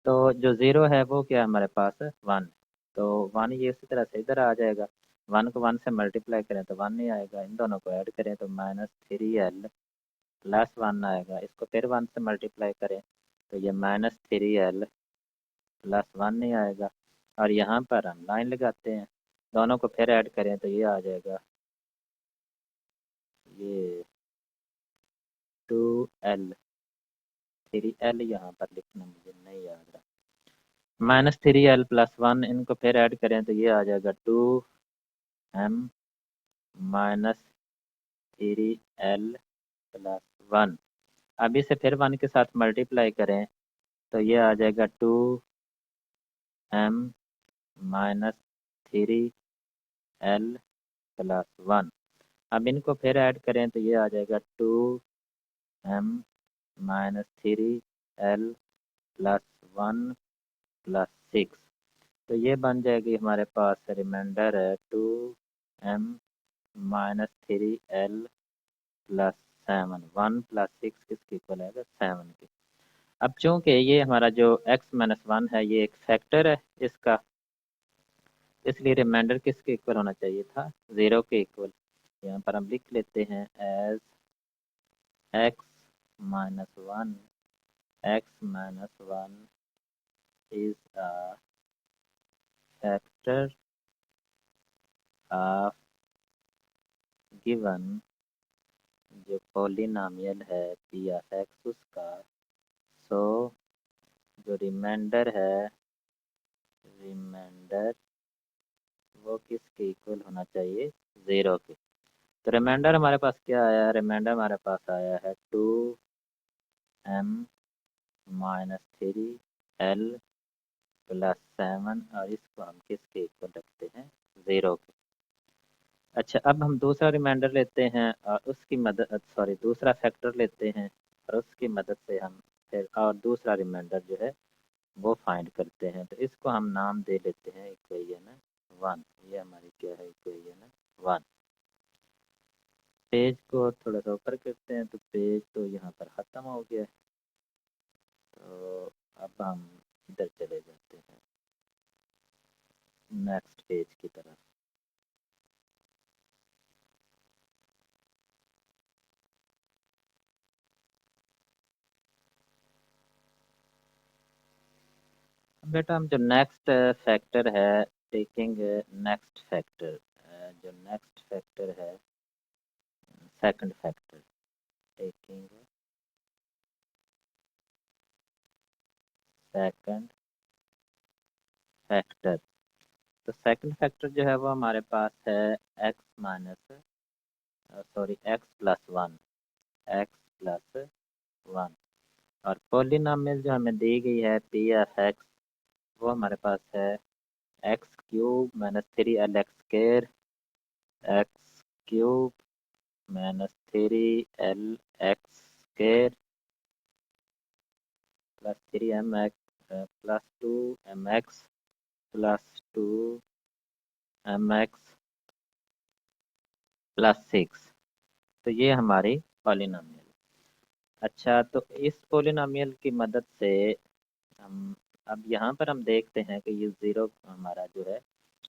Speaker 1: तो जो 0 है वो क्या हमारे पास 1, तो 1 ये इसी तरह से इधर आ जाएगा। 1 को 1 से मल्टीप्लाई करें तो 1 नहीं आएगा, इन दोनों को ऐड करें तो -3l प्लस 1 आएगा, इसको फिर 1 से मल्टीप्लाई करें तो ये -3l प्लस 1 नहीं आएगा। और यहाँ पर हम लाइन लगाते हैं, दोनों को फिर ऐड करें तो ये आ जाएगा, ये 2l, 3l यहाँ पर लिखना मुझे नहीं याद रहा, -3l प्लस 1, इनको फिर ऐड करें तो ये आ जाएगा 2m -3l प्लस 1। अब इसे फिर 1 के साथ मल्टीप्लाई करें तो ये आ जाएगा 2m -3l प्लस 1। अब इनको फिर ऐड करें तो ये आ जाएगा 2m -3l प्लस 1 प्लस 6। तो ये बन जाएगी हमारे पास रिमाइंडर है 2m -3l प्लस 7। 1 प्लस 6 किसके इक्वल है, 7 के। अब चूंकि ये हमारा जो x-1 है ये एक फैक्टर है इसका, इसलिए रिमाइंडर किसके इक्वल होना चाहिए था, 0 के इक्वल। यहाँ पर हम लिख लेते हैं as x-1 is a factor of given जो पॉलिनोमियल है पी ऑफ एक्स उसका, सो जो रिमाइंडर है रिमाइंडर वो किसके इक्वल होना चाहिए, 0 के। तो रिमाइंडर हमारे पास क्या आया है, रिमाइंडर हमारे पास आया है 2m-3l + 7 और इसको हम किसके इक्वल रखते हैं, 0 के। अच्छा, अब हम दूसरा रिमाइंडर लेते हैं और उसकी मदद सॉरी दूसरा फैक्टर लेते हैं और उसकी मदद से हम फिर और दूसरा रिमाइंडर जो है वो फाइंड करते हैं। तो इसको हम नाम दे लेते हैं इक्वेशन 1। ये हमारी क्या है, इक्वेशन 1। पेज को थोड़ा सा ऊपर करते हैं तो पेज तो यहाँ पर ख़त्म हो गया है। तो अब हम इधर चले जाते हैं नेक्स्ट पेज की तरफ। बेटा हम जो नेक्स्ट फैक्टर है, टेकिंग नेक्स्ट फैक्टर, जो नेक्स्ट फैक्टर है second factor, taking second factor. तो सेकंड फैक्टर जो है वो हमारे पास है x+1, x+1। और पॉलिनॉमियल जो हमें दी गई है p(f(x), वो हमारे पास है x³ - 3l(x²), x³ - 3l(x² + 3mx +2mx +2mx +6। तो ये हमारी पॉलिनॉमियल। अच्छा, तो इस पॉलिनॉमियल की मदद से हम अब यहाँ पर हम देखते हैं कि ये 0 हमारा जो है,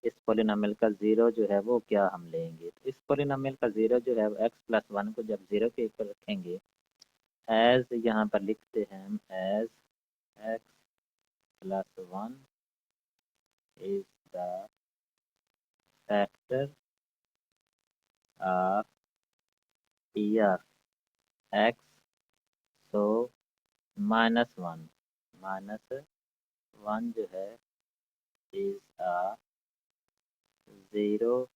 Speaker 1: इस पॉलिनॉमियल का 0 जो है वो क्या हम लेंगे। तो इस पॉलिनॉमियल का 0 जो है वो x+1 को जब 0 के ऊपर रखेंगे, एज यहाँ पर लिखते हैं हम as x+1 is the factor of p(x), so -1 जो है इज अ 0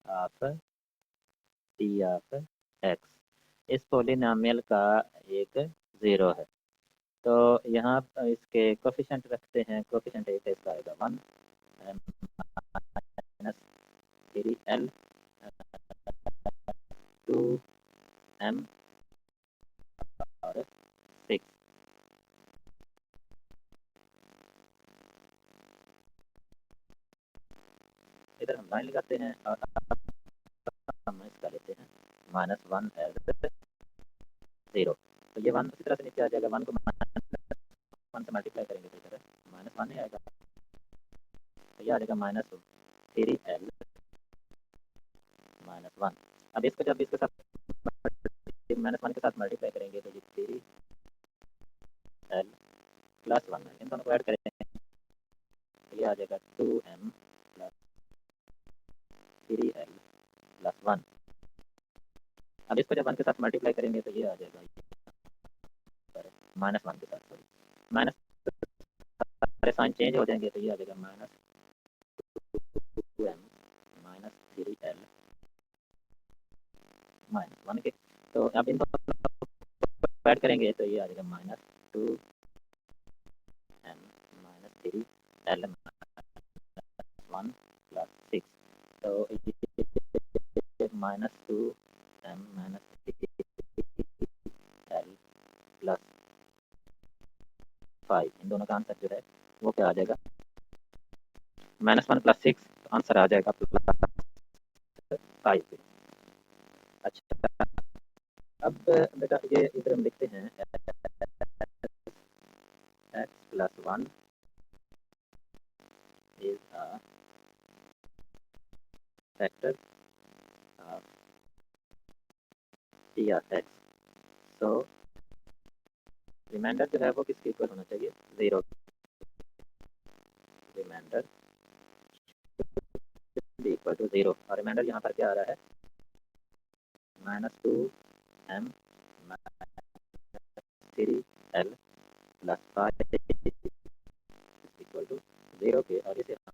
Speaker 1: ऑफ p(x). इस पॉलिनॉमियल का एक 0 है। तो यहाँ पर इसके कोफिशिएंट रखते हैं। कोफिशिएंट एक इसका आएगा 1 -3l 2m और 6। इधर हम लाइन लगाते हैं और हम इसका लेते हैं -1 एज 0। तो ये 1 इसी तरह से नीचे आ जाएगा। 1 को -1 से मल्टीप्लाई करेंगे तो इधर -1 ही आएगा। तो ये आ जाएगा -3l -1। अब इसको जब इसके साथ -1 के साथ मल्टीप्लाई करेंगे तो ये 3l +1 है। इन दोनों को ऐड करेंगे तो ये आ जाएगा 2m + 3l +1। अब इसको जब 1 के साथ मल्टीप्लाई करेंगे तो ये आ जाएगा -1 के साथ, सॉरी माइनस सारे साइन चेंज हो जाएंगे तो ये आ जाएगा -2m -3l -1 के। तो अब इन दोनों को ऐड करेंगे तो ये आ जाएगा -2m -3l -1 +6। तो ये -2m -3l +5, इन दोनों का आंसर जो है वो क्या आ जाएगा, -1 + 6। आंसर आ जाएगा +5। अच्छा, अब बेटा ये इधर हम लिखते हैं x+1 is a factor of p(x). So remainder जो है वो किसके इक्वल होना चाहिए, 0। रिमाइंडर इक्वल टू 0 और रिमाइंडर यहाँ पर क्या आ रहा है, -2m -3l +5 इक्वल टू 0 के, और इसे हम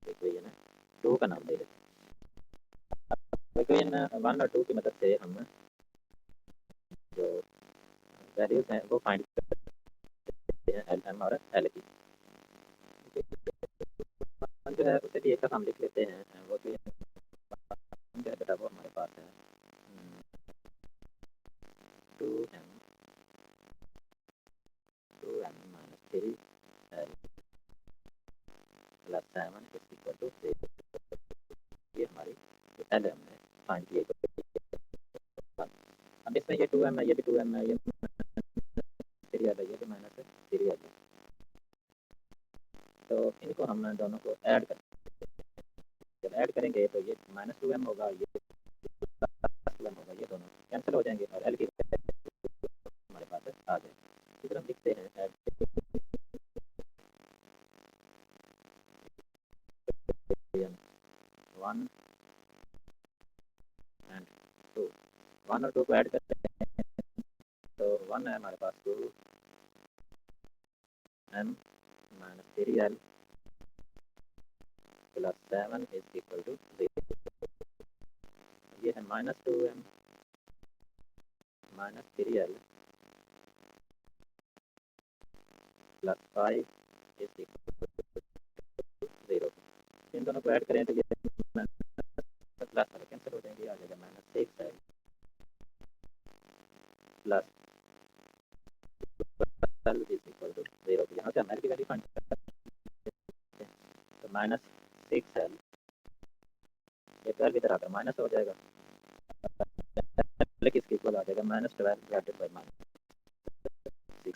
Speaker 1: इक्वेशन 2 का नाम दे देते हैं। इक्वेशन 1 और 2 की मदद से हम जो वैल्यूज हैं वो फाइंड करते हैं, एल एम और एल की। जो है उसे भी एक साथ हम लिख लेते हैं, वो जो है बेटा वो हमारे पास है 2m minus 3 L plus 7 is equal to 0। ये हमारी एल हमने फाइंड किए। अब इसमें ये 2m है, ये भी 2m है, ये 3 एल है, ये भी माइनस 3 एल है। तो इनको हम दोनों को ऐड करें, जब ऐड करेंगे तो ये माइनस 2m होगा, ये प्लस 2m होगा, ये दोनों कैंसिल हो जाएंगे और एल की हमारे पास आ जाएगी। फिर हम लिखते हैं ऐड 1 एंड 2, 1 और 2 को ऐड करते हैं तो 1 है हमारे पास 2m minus 3l plus 7 is equal to 0। ये है minus 2m minus 3l plus 5 is equal to 0। इन दोनों को ऐड करें तो ये प्लस वाले कैंसिल हो जाएंगे, आ जाएगा minus 6l plus 12 is equal to 0। यहाँ से हम एल की वैल्यू फाइंड करते हैं, तो माइनस 6l, ये 12 इधर आकर माइनस हो जाएगा, किसके इक्वल आ जाएगा माइनस 12 डिवाइडेड बाई माइनस 6।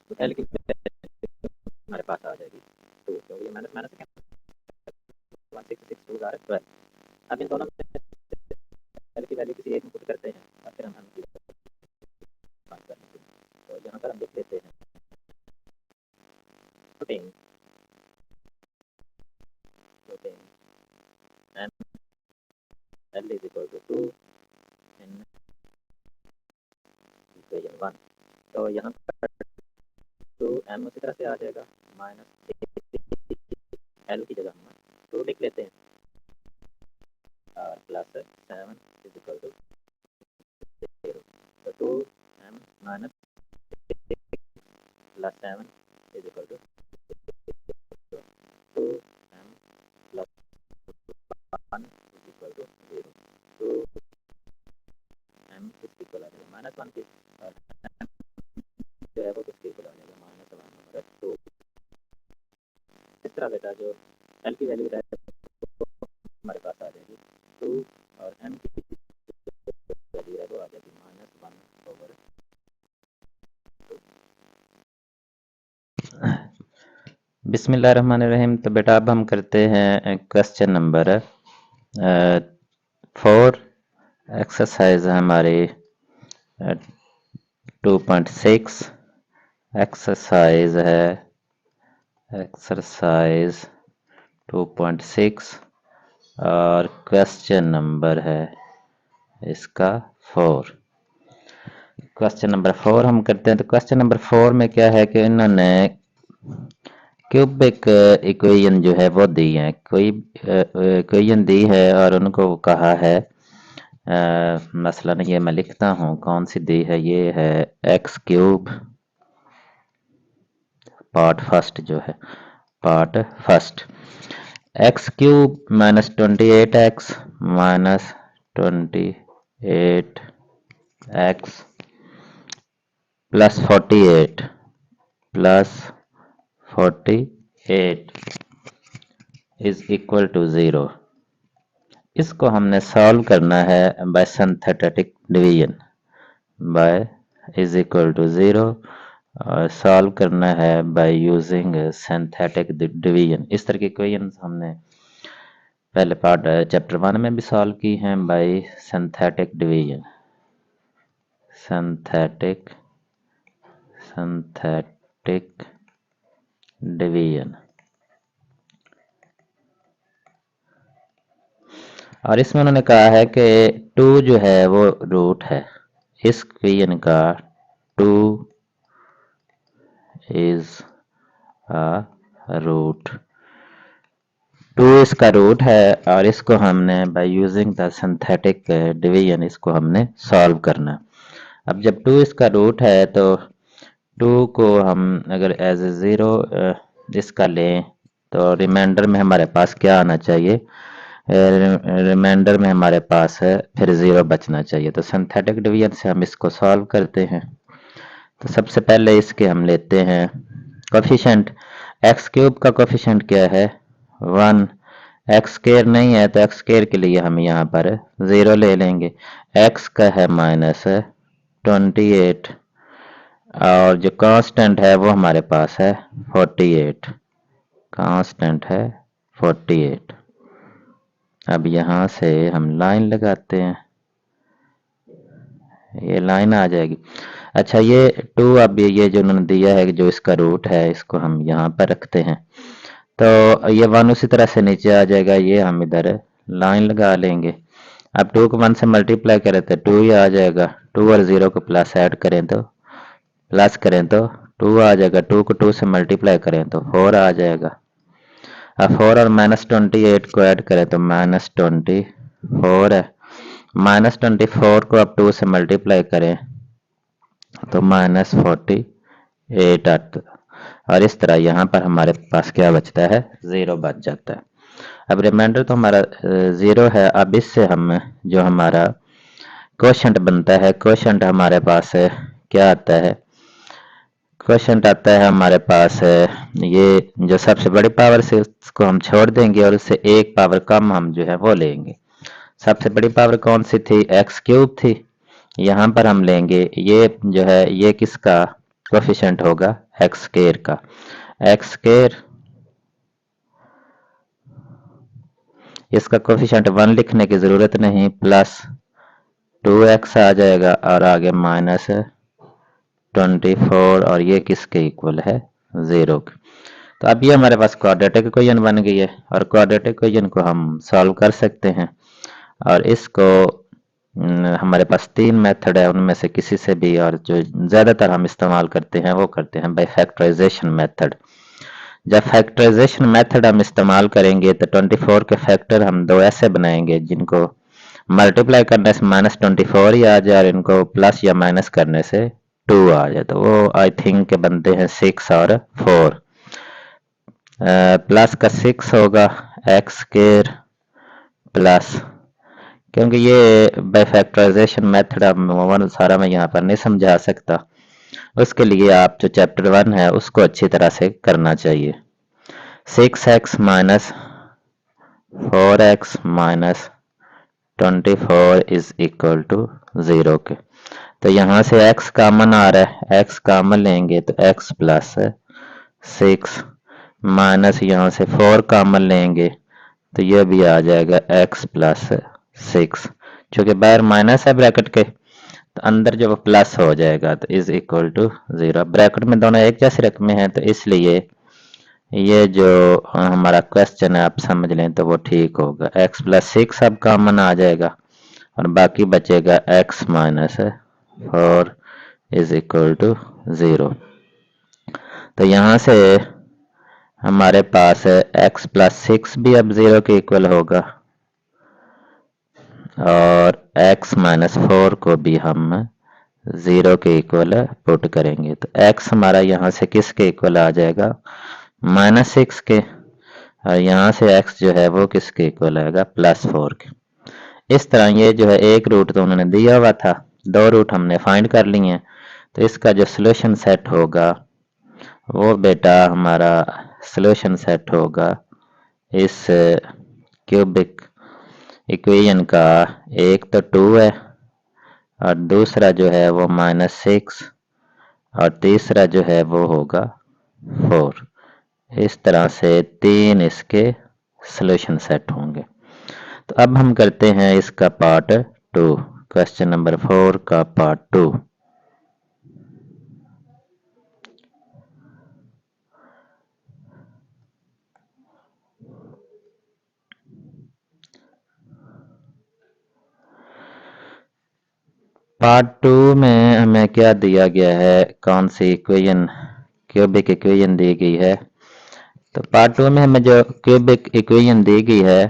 Speaker 1: तो एल की हमारे पास आ जाएगी 2, तो ये माइनस माइनस 1 6 6 2 12। अब इन दोनों में एल की वैल्यू किसी एक में पुट करते हैं और फिर हम की बात कर लेते हैं। तो यहाँ पर हम लिख लेते हैं putting m l is equal to 2 in equation 1। तो यहाँ पर 2m उसी तरह से आ जाएगा, माइनस l की जगह हम 2 लिख लेते हैं और प्लस 7 इज इक्वल टू 0। तो 2m minus plus 7 is equal to 2m plus 1 is equal to 0। 2m किसके इक्वल आ जाएगा माइनस 1 के, और जो है वो किसके इक्वल आ जाएगा माइनस 1 और 2। इस तरह बेटा जो एल की वैल्यू है हमारे पास आ जाएगी 2 और m की वैल्यू है वो आ जाएगी माइनस 1 ओवर 2। बिस्मिल्लाहिर्रहमानिर्रहीम। तो बेटा अब हम करते हैं क्वेश्चन नंबर 4। एक्सरसाइज हमारी 2.6 एक्सरसाइज है, एक्सरसाइज 2.6 और क्वेश्चन नंबर है इसका 4। क्वेश्चन नंबर 4 हम करते हैं। तो क्वेश्चन नंबर 4 में क्या है कि इन्होंने क्यूबिक इक्वेशन जो है वो दी है, कोई इक्वेशन दी है और उनको कहा है मसलन ये मैं लिखता हूँ कौन सी दी है, ये है एक्स क्यूब पार्ट फर्स्ट, जो है part first X cube minus 28x minus 28x plus 48 plus 48 is equal to 0। इसको हमने सॉल्व करना है by synthetic division, by is equal to 0, और सॉल्व करना है बाय यूजिंग सिंथेटिक डिवीजन। इस तरह की इक्वेशन हमने पहले पार्ट चैप्टर 1 में भी सॉल्व की हैं bye synthetic division, synthetic division. और इसमें उन्होंने कहा है कि 2 जो है वो रूट है, इस इक्वेशन का 2 इज रूट। 2 इसका रूट है और इसको हमने by using the synthetic division इसको हमने सॉल्व करना। अब जब 2 इसका रूट है तो 2 को हम अगर एज ए ज़ीरो इसका लें तो रिमाइंडर में हमारे पास क्या आना चाहिए, रिमाइंडर में हमारे पास है फिर 0 बचना चाहिए। तो सिंथेटिक डिवीजन से हम इसको सॉल्व करते हैं। तो सबसे पहले इसके हम लेते हैं कोफिशिएंट। एक्स क्यूब का कोफिशिएंट क्या है 1, एक्स स्केयर नहीं है तो एक्स स्केयर के लिए हम यहाँ पर 0 ले लेंगे। एक्स का है -28 और जो कांस्टेंट है वो हमारे पास है 48, कांस्टेंट है 48। अब यहाँ से हम लाइन लगाते हैं, ये लाइन आ जाएगी। अच्छा ये 2 अब ये जो उन्होंने दिया है जो इसका रूट है इसको हम यहाँ पर रखते हैं तो ये 1 उसी तरह से नीचे आ जाएगा, ये हम इधर लाइन लगा लेंगे। अब 2 को 1 से मल्टीप्लाई करें तो 2 ही आ जाएगा, 2 और 0 को प्लस ऐड करें तो प्लस करें तो 2 आ जाएगा, 2 को 2 से मल्टीप्लाई करें तो 4 आ जाएगा। अब 4 और -28 को ऐड करें तो -24 है, -24 को अब 2 से मल्टीप्लाई करें तो -48 आता और इस तरह यहाँ पर हमारे पास क्या बचता है 0 बच जाता है। अब रिमाइंडर तो हमारा 0 है। अब इससे हम जो हमारा क्वोशंट बनता है, क्वोशंट हमारे पास क्या आता है, क्वोशंट आता है हमारे पास ये जो सबसे बड़ी पावर से उसको हम छोड़ देंगे और उससे एक पावर कम हम जो है वो लेंगे। सबसे बड़ी पावर कौन सी थी, एक्स क्यूब थी, यहाँ पर हम लेंगे ये जो है ये किसका कोफिशिएंट होगा एक्स स्क्वायर का, एक्स स्क्वायर इसका कोफिशिएंट 1 लिखने की जरूरत नहीं, प्लस 2x आ जाएगा और आगे -24 और ये किसके इक्वल है 0 के। तो अब ये हमारे पास क्वाड्रेटिक इक्वेशन बन गई है और क्वाड्रेटिक इक्वेशन को हम सॉल्व कर सकते हैं और इसको हमारे पास 3 मेथड है उनमें से किसी से भी, और जो ज़्यादातर हम इस्तेमाल करते हैं वो करते हैं बाय फैक्टराइजेशन मेथड। जब फैक्टराइजेशन मेथड हम इस्तेमाल करेंगे तो 24 के फैक्टर हम दो ऐसे बनाएंगे जिनको मल्टीप्लाई करने से -24 ही आ जाए और इनको प्लस या माइनस करने से 2 आ जाए। तो वो आई थिंक के बनते हैं 6 और 4। प्लस का 6 होगा एक्स स्क्वायर प्लस, क्योंकि ये बाय फैक्टराइजेशन मेथड अब सारा मैं यहाँ पर नहीं समझा सकता, उसके लिए आप जो चैप्टर 1 है उसको अच्छी तरह से करना चाहिए। 6x minus 4x minus 24 is equal to 0 के। तो यहाँ से x कॉमन आ रहा है, x कॉमन लेंगे तो x प्लस 6 माइनस यहाँ से 4 कॉमन लेंगे तो ये भी आ जाएगा x प्लस 6, चूँकि बाहर माइनस है ब्रैकेट के तो अंदर जो प्लस हो जाएगा तो इज इक्वल टू 0। ब्रैकेट में दोनों एक जैसे रकमें हैं तो इसलिए ये जो हमारा क्वेश्चन है आप समझ लें तो वो ठीक होगा। x प्लस 6 अब कॉमन आ जाएगा और बाकी बचेगा x minus 4 is equal to 0। तो यहाँ से हमारे पास x प्लस 6 भी अब 0 के इक्वल होगा और x माइनस 4 को भी हम 0 के इक्वल पुट करेंगे तो x हमारा यहाँ से किसके इक्वल आ जाएगा -6 के, और यहाँ से x जो है वो किसके इक्वल आएगा +4 के। इस तरह ये जो है एक रूट तो उन्होंने दिया हुआ था, 2 रूट हमने फाइंड कर लिए हैं, तो इसका जो सॉल्यूशन सेट होगा वो बेटा हमारा सॉल्यूशन सेट होगा इस क्यूबिक इक्वेशन का, एक तो 2 है और दूसरा जो है वो -6 और तीसरा जो है वो होगा 4। इस तरह से 3 इसके सॉल्यूशन सेट होंगे। तो अब हम करते हैं इसका पार्ट 2, क्वेश्चन नंबर 4 का पार्ट 2। पार्ट 2 में हमें क्या दिया गया है, कौन सी इक्वेशन क्यूबिक इक्वेशन दी गई है तो पार्ट 2 में हमें जो क्यूबिक इक्वेशन दी गई है,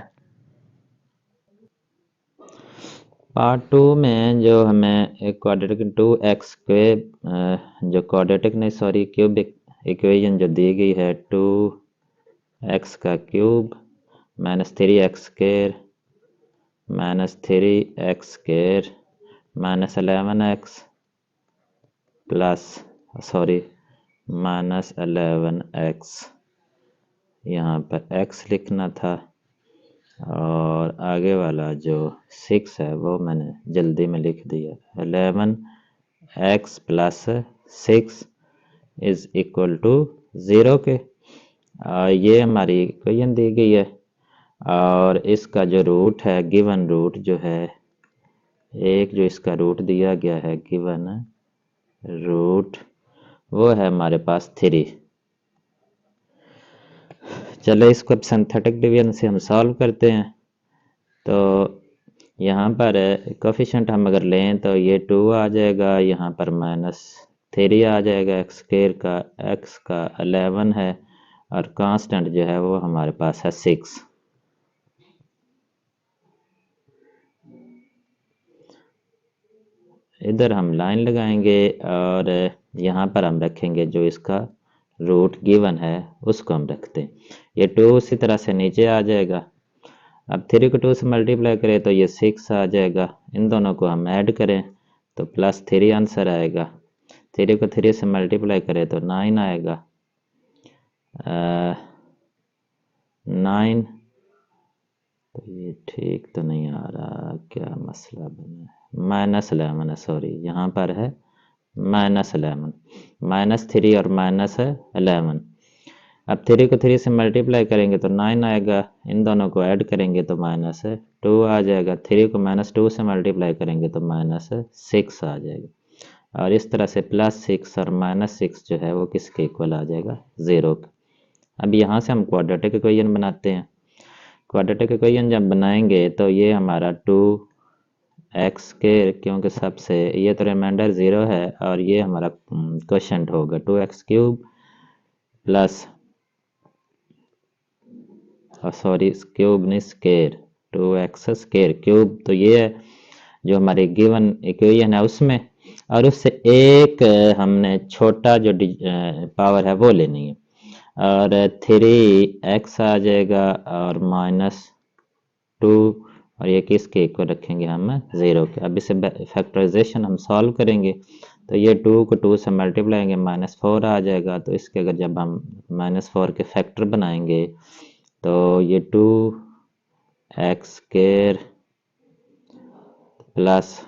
Speaker 1: पार्ट 2 में जो हमें एक क्वाड्रेटिक 2x जो क्वाड्रेटिक नहीं सॉरी क्यूबिक इक्वेशन जो दी गई है 2x का cube minus 3x square minus 3x square minus 11x plus sorry minus 11x, यहाँ पर x लिखना था और आगे वाला जो 6 है वो मैंने जल्दी में लिख दिया। 11x plus 6 is equal to 0 के। ये हमारी इक्वेशन दी गई है और इसका जो रूट है गिवन रूट जो है एक जो इसका रूट दिया गया है गिवन रूट वो है हमारे पास 3। चलो इसको अब सिंथेटिक डिवीजन से हम सॉल्व करते हैं। तो यहाँ पर कोफिशिएंट हम अगर लें तो ये 2 आ जाएगा, यहाँ पर माइनस 3 आ जाएगा, एक्स का 11 है और कांस्टेंट जो है वो हमारे पास है 6। इधर हम लाइन लगाएंगे और यहाँ पर हम रखेंगे जो इसका रूट गिवन है उसको हम रखते हैं। ये 2 उसी तरह से नीचे आ जाएगा। अब 3 को 2 से मल्टीप्लाई करें तो ये 6 आ जाएगा। इन दोनों को हम ऐड करें तो प्लस 3 आंसर आएगा। 3 को 3 से मल्टीप्लाई करें तो 9 आएगा। 9 तो ये ठीक तो नहीं आ रहा, क्या मसला बना है। माइनस 11 है, सॉरी यहाँ पर है माइनस 11, माइनस 3 और माइनस 11। अब 3 को 3 से मल्टीप्लाई करेंगे तो 9 आएगा। इन दोनों को ऐड करेंगे तो माइनस 2 आ जाएगा। 3 को माइनस 2 से मल्टीप्लाई करेंगे तो माइनस 6 आ जाएगा। और इस तरह से प्लस 6 और माइनस 6 जो है वो किसके इक्वल आ जाएगा 0 के। अब यहाँ से हम क्वाड्रेटिक इक्वेशन बनाते हैं। क्वाड्रेटिक इक्वेशन जब बनाएंगे तो ये हमारा 2x के, क्योंकि सबसे ये तो रिमाइंडर 0 है और ये हमारा क्वोशंट होगा 2x cube plus sorry cube नहीं स्केयर 2x स्केयर क्यूब। तो ये है जो हमारी गिवन इक्वेशन है उसमें, और उससे एक हमने छोटा जो पावर है वो लेनी है और 3x आ जाएगा और माइनस 2 और ये किसके इक्वल रखेंगे हम 0 के। अब इसे फैक्टराइजेशन हम सॉल्व करेंगे तो ये 2 को 2 से मल्टीप्लाई माइनस 4 आ जाएगा। तो इसके अगर जब हम माइनस 4 के फैक्टर बनाएंगे तो ये 2x स्क्वायर प्लस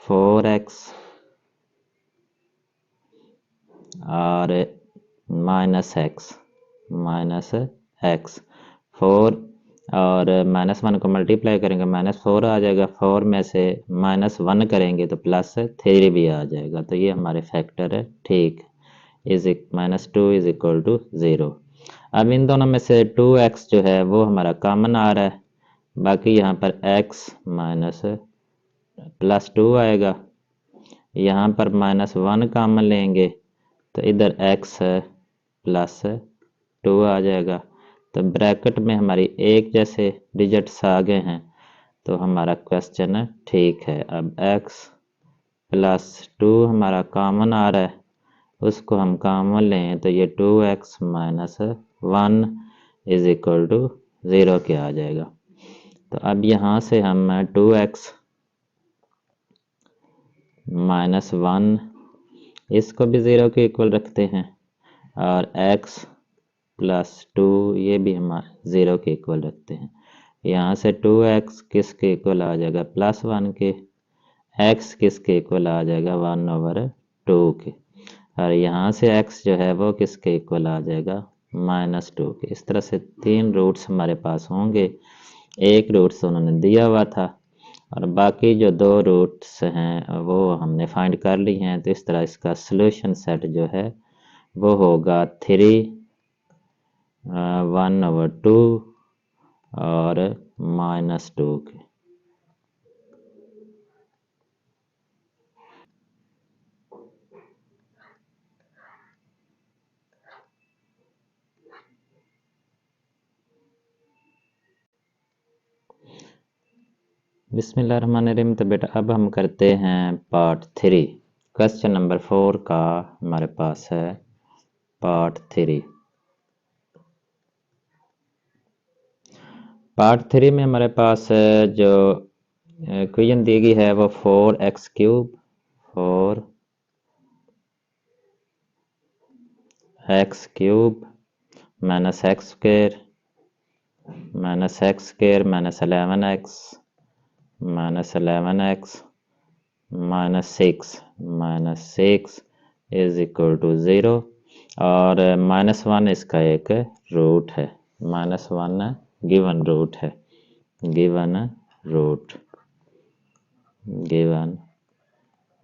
Speaker 1: 4x और माइनस x 4 और माइनस 1 को मल्टीप्लाई करेंगे माइनस 4 आ जाएगा। 4 में से माइनस 1 करेंगे तो प्लस 3 भी आ जाएगा। तो ये हमारे फैक्टर है ठीक is minus 2 is equal to 0। अब इन दोनों में से 2x जो है वो हमारा कॉमन आ रहा है, बाकी यहाँ पर x माइनस प्लस 2 आएगा। यहाँ पर माइनस 1 कॉमन लेंगे तो इधर x प्लस 2 आ जाएगा। तो ब्रैकेट में हमारी एक जैसे डिजिट्स आ गए हैं तो हमारा क्वेश्चन ठीक है। अब x प्लस 2 हमारा कॉमन आ रहा है, उसको हम कॉमन लें तो ये 2x minus 1 is equal to 0 के आ जाएगा। तो अब यहाँ से हम 2x माइनस 1 इसको भी 0 के इक्वल रखते हैं और x प्लस 2 ये भी हम 0 के इक्वल रखते हैं। यहाँ से 2x किसके इक्वल आ जाएगा प्लस 1 के, x किसके इक्वल आ जाएगा 1/2 के, और यहाँ से x जो है वो किसके इक्वल आ जाएगा माइनस 2 के। इस तरह से 3 रूट्स हमारे पास होंगे। एक रूट्स उन्होंने दिया हुआ था और बाकी जो 2 रूट्स हैं वो हमने फाइंड कर ली हैं। तो इस तरह इसका सॉल्यूशन सेट जो है वो होगा 3 1/2 और माइनस 2 के। बिस्मिल्लाहिर्रहमानिर्रहीम। तो बेटा अब हम करते हैं पार्ट 3। क्वेश्चन नंबर 4 का हमारे पास है पार्ट 3। पार्ट 3 में हमारे पास जो क्वेश्चन दी गई है वो 4x cube minus X square minus 11x minus 6 is equal to 0 और -1 इसका एक रूट है। -1 गिवन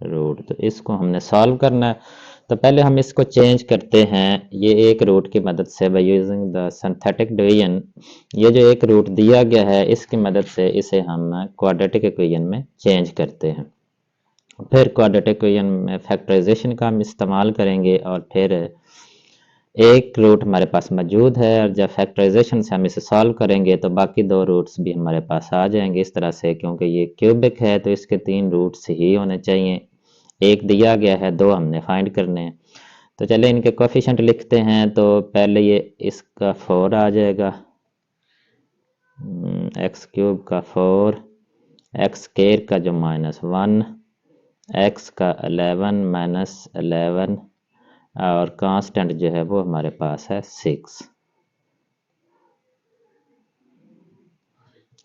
Speaker 1: रूट तो इसको हमने सॉल्व करना है। तो पहले हम इसको चेंज करते हैं ये एक रूट की मदद से by using the synthetic division. ये जो एक रूट दिया गया है इसकी मदद से इसे हम क्वाड्रेटिक इक्वेशन में चेंज करते हैं। फिर क्वाड्रेटिक इक्वेशन में फैक्टराइजेशन का हम इस्तेमाल करेंगे और फिर एक रूट हमारे पास मौजूद है और जब फैक्टराइजेशन से हम इसे सॉल्व करेंगे तो बाकी दो रूट्स भी हमारे पास आ जाएंगे इस तरह से, क्योंकि ये क्यूबिक है तो इसके 3 रूट्स ही होने चाहिए। एक दिया गया है, 2 हमने फाइंड करने हैं। तो चलिए इनके कोफिशिएंट लिखते हैं। तो पहले ये इसका 4 आ जाएगा, एक्स क्यूब का 4, एक्स स्क्वायर का जो -1, एक्स का 11 -11 और कांस्टेंट जो है वो हमारे पास है 6।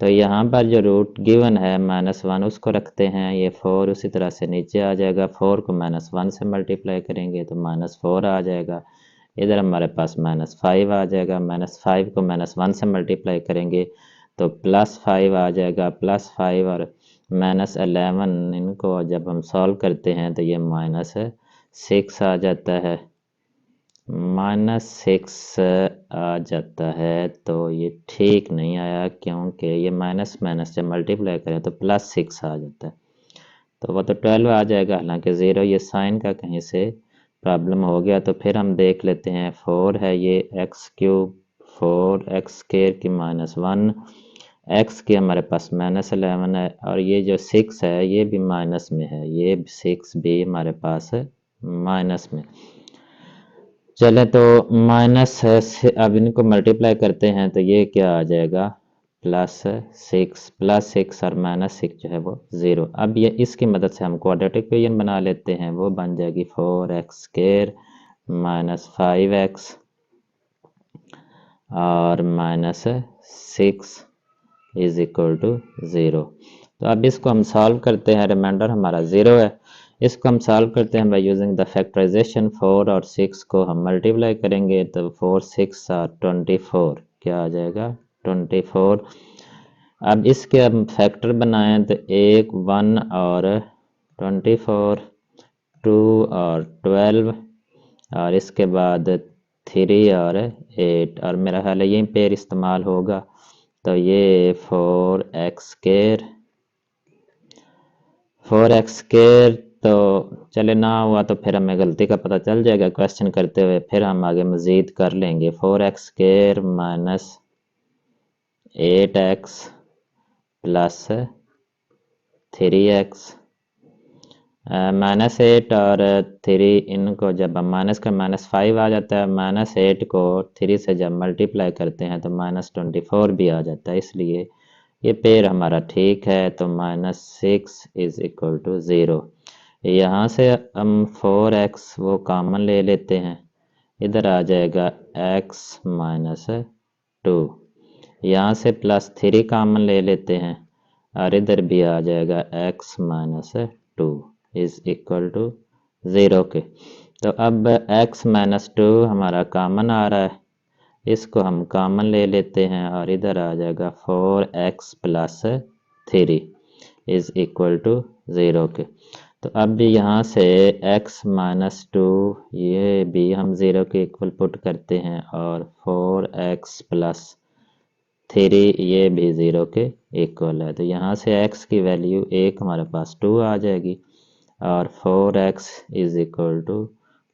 Speaker 1: तो यहाँ पर जो रूट गिवन है -1 उसको रखते हैं, ये 4 उसी तरह से नीचे आ जाएगा। 4 को -1 से मल्टीप्लाई करेंगे तो -4 आ जाएगा। इधर हमारे पास -5 आ जाएगा। -5 को -1 से मल्टीप्लाई करेंगे तो +5 आ जाएगा। +5 और -11 इनको जब हम सॉल्व करते हैं तो ये -6 आ जाता है। -6 आ जाता है तो ये ठीक नहीं आया, क्योंकि ये माइनस माइनस जब मल्टीप्लाई करें तो +6 आ जाता है। तो वो तो 12 आ जाएगा, हालांकि 0 ये साइन का कहीं से प्रॉब्लम हो गया। तो फिर हम देख लेते हैं 4 है ये एक्स क्यूब 4 एक्स स्क्वायर की -1 एक्स की हमारे पास -11 है और ये जो 6 है ये भी माइनस में है, ये 6 भी हमारे पास माइनस में। चले तो माइनस है, अब इनको मल्टीप्लाई करते हैं तो ये क्या आ जाएगा +6 और -6 जो है वो 0। अब ये इसकी मदद से हम क्वाड्रेटिक इक्वेशन बना लेते हैं, वो बन जाएगी 4x स्क्वायर -5x और -6 इज इक्वल टू 0। तो अब इसको हम सॉल्व करते हैं, रिमाइंडर हमारा 0 है। इसको हम सॉल्व करते हैं बाय यूजिंग द फैक्टराइजेशन। 4 और 6 को हम मल्टीप्लाई करेंगे तो 4 6 और 24 क्या आ जाएगा 24। अब इसके हम फैक्टर बनाएं तो 1 1 और 24 2 और 12 और इसके बाद 3 और 8 और मेरा ख्याल है यहीं पेयर इस्तेमाल होगा। तो ये 4x स्क्वायर तो चले ना हुआ तो फिर हमें गलती का पता चल जाएगा क्वेश्चन करते हुए, फिर हम आगे मज़ीद कर लेंगे। 4x square -8x plus 3x -8 और 3 इनको जब हम माइनस का -5 आ जाता है, -8 को 3 से जब मल्टीप्लाई करते हैं तो -24 भी आ जाता है, इसलिए ये पेयर हमारा ठीक है। तो -6 इज इक्वल टू 0। यहाँ से हम 4x वो कॉमन ले लेते हैं, इधर आ जाएगा x -2। यहाँ से +3 कॉमन ले लेते हैं और इधर भी आ जाएगा x -2 इज इक्वल टू 0 के। तो अब x -2 हमारा कॉमन आ रहा है, इसको हम कॉमन ले लेते हैं और इधर आ जाएगा 4x + 3 इज इक्वल टू 0 के। तो अब यहाँ से x -2 ये भी हम 0 के इक्वल पुट करते हैं और 4x + 3 ये भी 0 के इक्वल है। तो यहाँ से x की वैल्यू 1 हमारे पास 2 आ जाएगी और 4x इज इक्वल टू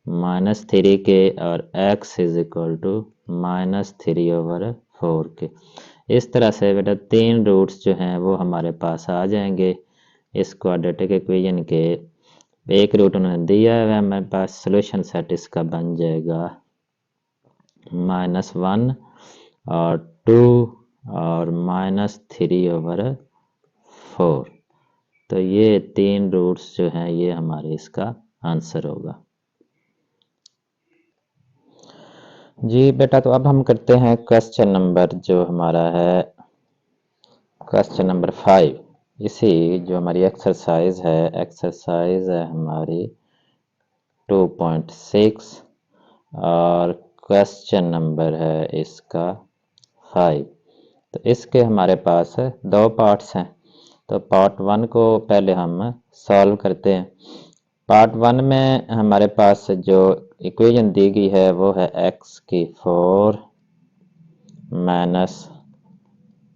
Speaker 1: -3 के और x इज इक्वल टू -3/4 के। इस तरह से बेटा 3 रूट्स जो हैं वो हमारे पास आ जाएंगे इस क्वाड्रेटिक इक्वेशन के। एक रूट उन्होंने दिया है हमारे पास, सोल्यूशन सेट इसका बन जाएगा -1 और 2 और -3/4। तो ये 3 रूट्स जो हैं ये हमारे इसका आंसर होगा। जी बेटा, तो अब हम करते हैं क्वेश्चन नंबर जो हमारा है क्वेश्चन नंबर 5। इसी जो हमारी एक्सरसाइज है हमारी 2.6 और क्वेश्चन नंबर है इसका 5। तो इसके हमारे पास 2 पार्ट्स हैं। तो पार्ट 1 को पहले हम सॉल्व करते हैं। पार्ट 1 में हमारे पास जो इक्वेशन दी गई है वो है x⁴ -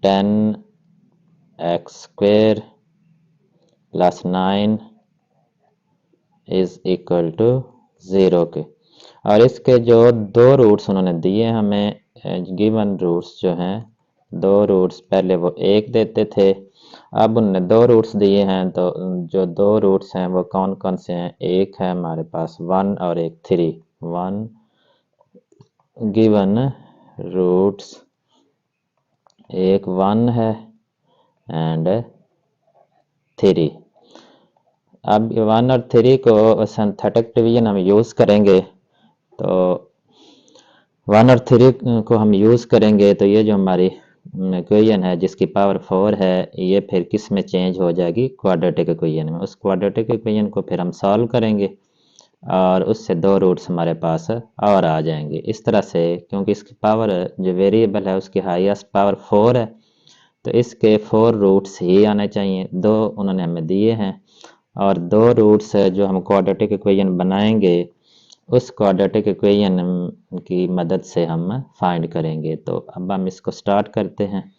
Speaker 1: 10x² + 9 = 0 के। और इसके जो 2 रूट्स उन्होंने दिए हमें, गिवन रूट्स जो हैं 2 रूट्स, पहले वो 1 देते थे, अब उन्होंने 2 रूट्स दिए हैं। तो जो 2 रूट्स हैं वो कौन कौन से हैं? एक है हमारे पास 1 और एक 3। 1 गिवन रूट्स, एक 1 है एंड 3। अब 1 और 3 को सिंथेटिक डिवीजन हम यूज़ करेंगे। तो 1 और 3 को हम यूज़ करेंगे तो ये जो हमारी इक्वेशन है जिसकी पावर 4 है, ये फिर किस में चेंज हो जाएगी? क्वाड्रेटिक इक्वेशन में। उस क्वाड्रेटिक इक्वेशन को फिर हम सॉल्व करेंगे और उससे 2 रूट्स हमारे पास और आ जाएंगे। इस तरह से, क्योंकि इसकी पावर जो वेरिएबल है उसकी हाईएस्ट पावर 4 है, तो इसके 4 रूट्स ही आने चाहिए। 2 उन्होंने हमें दिए हैं और 2 रूट्स जो हम क्वाड्रेटिक इक्वेशन बनाएंगे उस क्वाड्रेटिक इक्वेशन की मदद से हम फाइंड करेंगे। तो अब हम इसको स्टार्ट करते हैं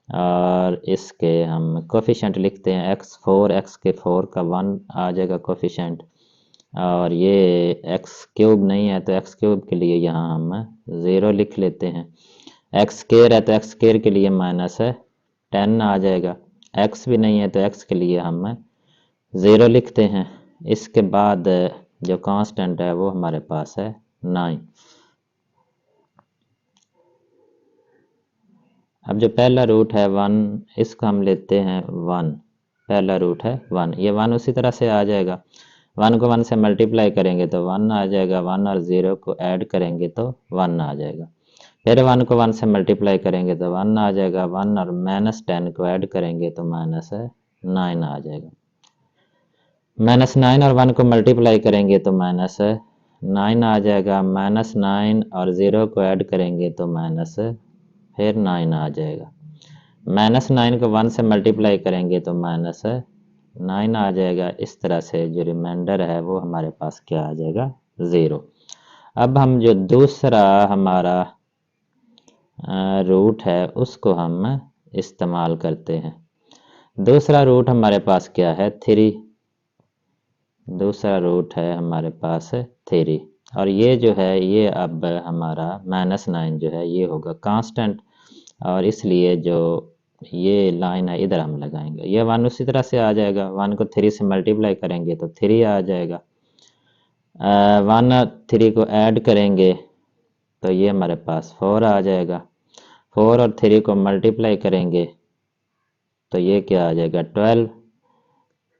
Speaker 1: और इसके हम कोफिशिएंट लिखते हैं। x का 1 आ जाएगा कोफिशिएंट, और ये x³ नहीं है तो x³ के लिए यहाँ हम 0 लिख लेते हैं। x² है तो x² के लिए -10 आ जाएगा। x भी नहीं है तो x के लिए हम 0 लिखते हैं। इसके बाद जो कांस्टेंट है वो हमारे पास है 9। अब जो पहला रूट है 1, इसको हम लेते हैं 1। पहला रूट है 1, ये 1 उसी तरह से आ जाएगा। 1 को 1 से मल्टीप्लाई करेंगे तो 1 आ जाएगा। 1 और 0 को ऐड करेंगे तो 1 आ जाएगा। फिर 1 को 1 से मल्टीप्लाई करेंगे तो 1 आ जाएगा। 1 और -10 को ऐड करेंगे तो -9 आ जाएगा। -9 और 1 को मल्टीप्लाई करेंगे तो -9 आ जाएगा। -9 और 0 को ऐड करेंगे तो फिर 9 आ जाएगा। -9 को 1 से मल्टीप्लाई करेंगे तो -9 आ जाएगा। इस तरह से जो रिमाइंडर है वो हमारे पास क्या आ जाएगा? 0। अब हम जो दूसरा हमारा रूट है उसको हम इस्तेमाल करते हैं। दूसरा रूट हमारे पास क्या है? 3। दूसरा रूट है हमारे पास 3, और ये जो है ये अब हमारा -9 जो है ये होगा कांस्टेंट, और इसलिए जो ये लाइन है इधर हम लगाएंगे। ये 1 उसी तरह से आ जाएगा। 1 को 3 से मल्टीप्लाई करेंगे तो 3 आ जाएगा। 1 और 3 को ऐड करेंगे तो ये हमारे पास 4 आ जाएगा। 4 और 3 को मल्टीप्लाई करेंगे तो ये क्या आ जाएगा?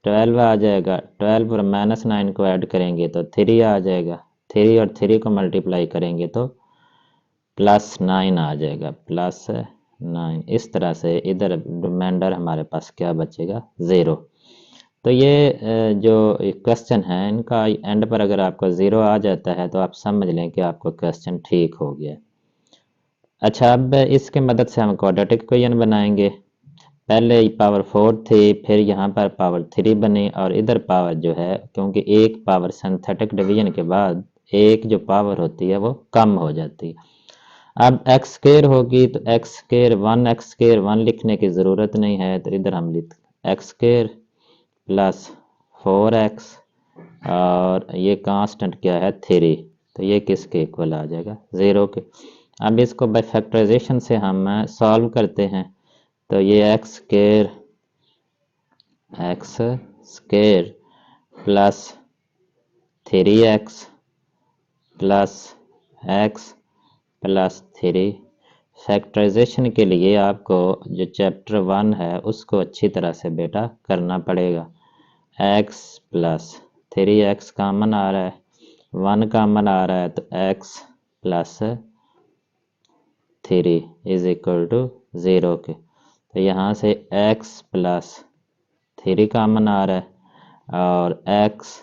Speaker 1: 12 आ जाएगा। 12 और -9 को ऐड करेंगे तो 3 आ जाएगा। 3 और 3 को मल्टीप्लाई करेंगे तो +9 आ जाएगा। +9। इस तरह से इधर रिमाइंडर हमारे पास क्या बचेगा? 0। तो ये जो क्वेश्चन है इनका एंड पर अगर आपको 0 आ जाता है तो आप समझ लें कि आपको क्वेश्चन ठीक हो गया। अच्छा, अब इसके मदद से हम क्वाड्रेटिक इक्वेशन बनाएंगे। पहले पावर 4 थी, फिर यहाँ पर पावर 3 बनी, और इधर पावर जो है, क्योंकि एक पावर सिंथेटिक डिवीजन के बाद एक जो पावर होती है वो कम हो जाती है। अब x² होगी तो x² 1 लिखने की ज़रूरत नहीं है, तो इधर हम लिख x² + 4x, और ये कांस्टेंट क्या है? 3। तो ये किसके इक्वल आ जाएगा? 0 के। अब इसको बाय फैक्टराइजेशन से हम सॉल्व करते हैं, तो ये X square plus 3x plus X plus 3। Factorization के लिए आपको जो चैप्टर 1 है उसको अच्छी तरह से बेटा करना पड़ेगा। x प्लस 3x कामन आ रहा है, 1 कामन आ रहा है, तो x plus 3 is equal to 0 के। तो यहाँ से x प्लस 3 कामन आ रहा है और x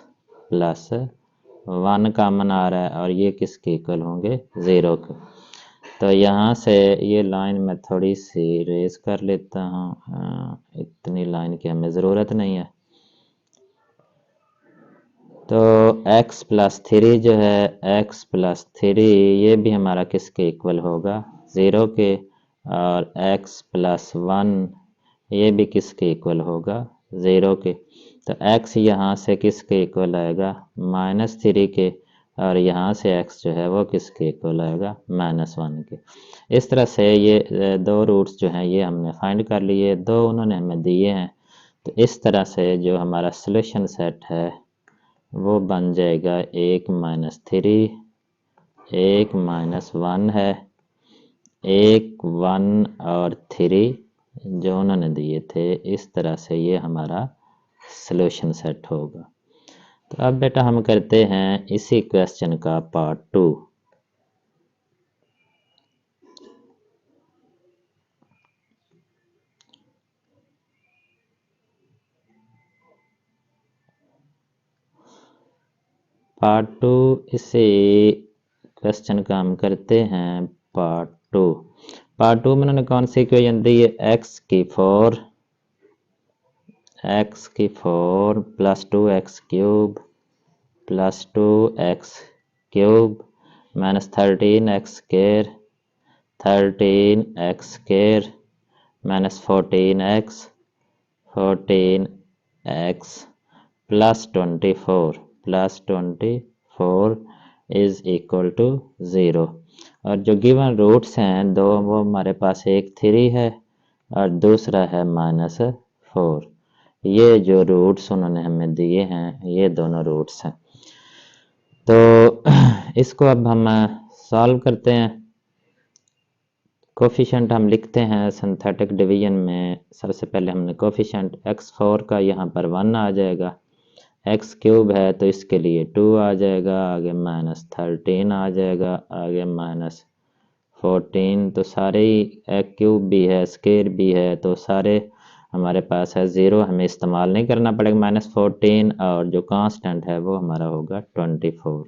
Speaker 1: प्लस 1 कामन आ रहा है, और ये किसके इक्वल होंगे, 0 के। तो यहाँ से ये लाइन मैं थोड़ी सी रेज कर लेता हूँ, इतनी लाइन की हमें ज़रूरत नहीं है। तो x प्लस 3 जो है, x प्लस 3 ये भी हमारा किसके इक्वल होगा, 0 के, और x प्लस 1 ये भी किसके इक्वल होगा, 0 के। तो x यहाँ से किसके इक्वल आएगा, -3 के, और यहाँ से x जो है वो किसके इक्वल आएगा, -1 के। इस तरह से ये दो रूट्स जो हैं ये हमने फाइंड कर लिए, दो उन्होंने हमें दिए हैं। तो इस तरह से जो हमारा सॉल्यूशन सेट है वो बन जाएगा 1 -3, 1 -1 है, 1 1 और 3 जो उन्होंने दिए थे। इस तरह से ये हमारा सॉल्यूशन सेट होगा। तो अब बेटा हम करते हैं इसी क्वेश्चन का पार्ट 2। पार्ट 2 इसे क्वेश्चन का हम करते हैं पार्ट 2। पार्ट 2 में उन्होंने कौन सी इक्वेशन दी है, x की 4 plus 2x cube plus 2x cube minus 13x square minus 14x plus 24 is equal to 0। और जो गिवन रूट्स हैं दो, वो हमारे पास एक 3 है और दूसरा है -4। ये जो रूट्स उन्होंने हमें दिए हैं ये दोनों रूट्स हैं। तो इसको अब हम सॉल्व करते हैं। कोफिशिएंट हम लिखते हैं सिंथेटिक डिवीजन में। सबसे पहले हमने कोफिशिएंट x4 का यहाँ पर 1 आ जाएगा, x क्यूब है तो इसके लिए 2 आ जाएगा, आगे -13 आ जाएगा, आगे -14, तो सारे ही क्यूब भी है स्केयर भी है तो सारे हमारे पास है, 0 हमें इस्तेमाल नहीं करना पड़ेगा, -14, और जो कांस्टेंट है वो हमारा होगा 24।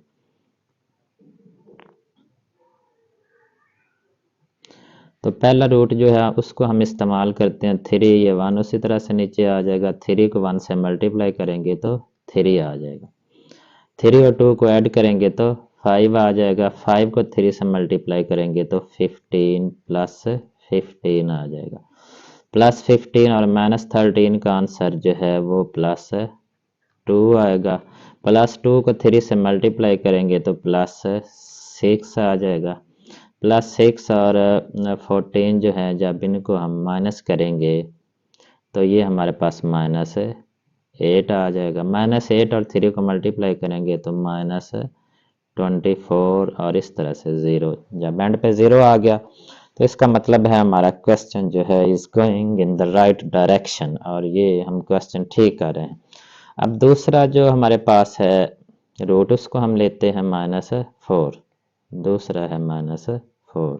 Speaker 1: तो पहला रूट जो है उसको हम इस्तेमाल करते हैं, 3 ये 1 उसी तरह से नीचे आ जाएगा, 3 को 1 से मल्टीप्लाई करेंगे तो 3 आ जाएगा, 3 और 2 को ऐड करेंगे तो 5 आ जाएगा, 5 को 3 से मल्टीप्लाई करेंगे तो 15 प्लस 15 आ जाएगा, +15 और -13 का आंसर जो है वो +2 आएगा, +2 को 3 से मल्टीप्लाई करेंगे तो +6 आ जाएगा, +6 और 14 जो है जब इनको हम माइनस करेंगे तो ये हमारे पास -8 आ जाएगा, -8 और 3 को मल्टीप्लाई करेंगे तो -24 और इस तरह से 0। जब एंड पे 0 आ गया तो इसका मतलब है हमारा क्वेश्चन जो है is going in the right direction, और ये हम क्वेश्चन ठीक कर रहे हैं। अब दूसरा जो हमारे पास है रूट उसको हम लेते हैं -4, दूसरा है -4।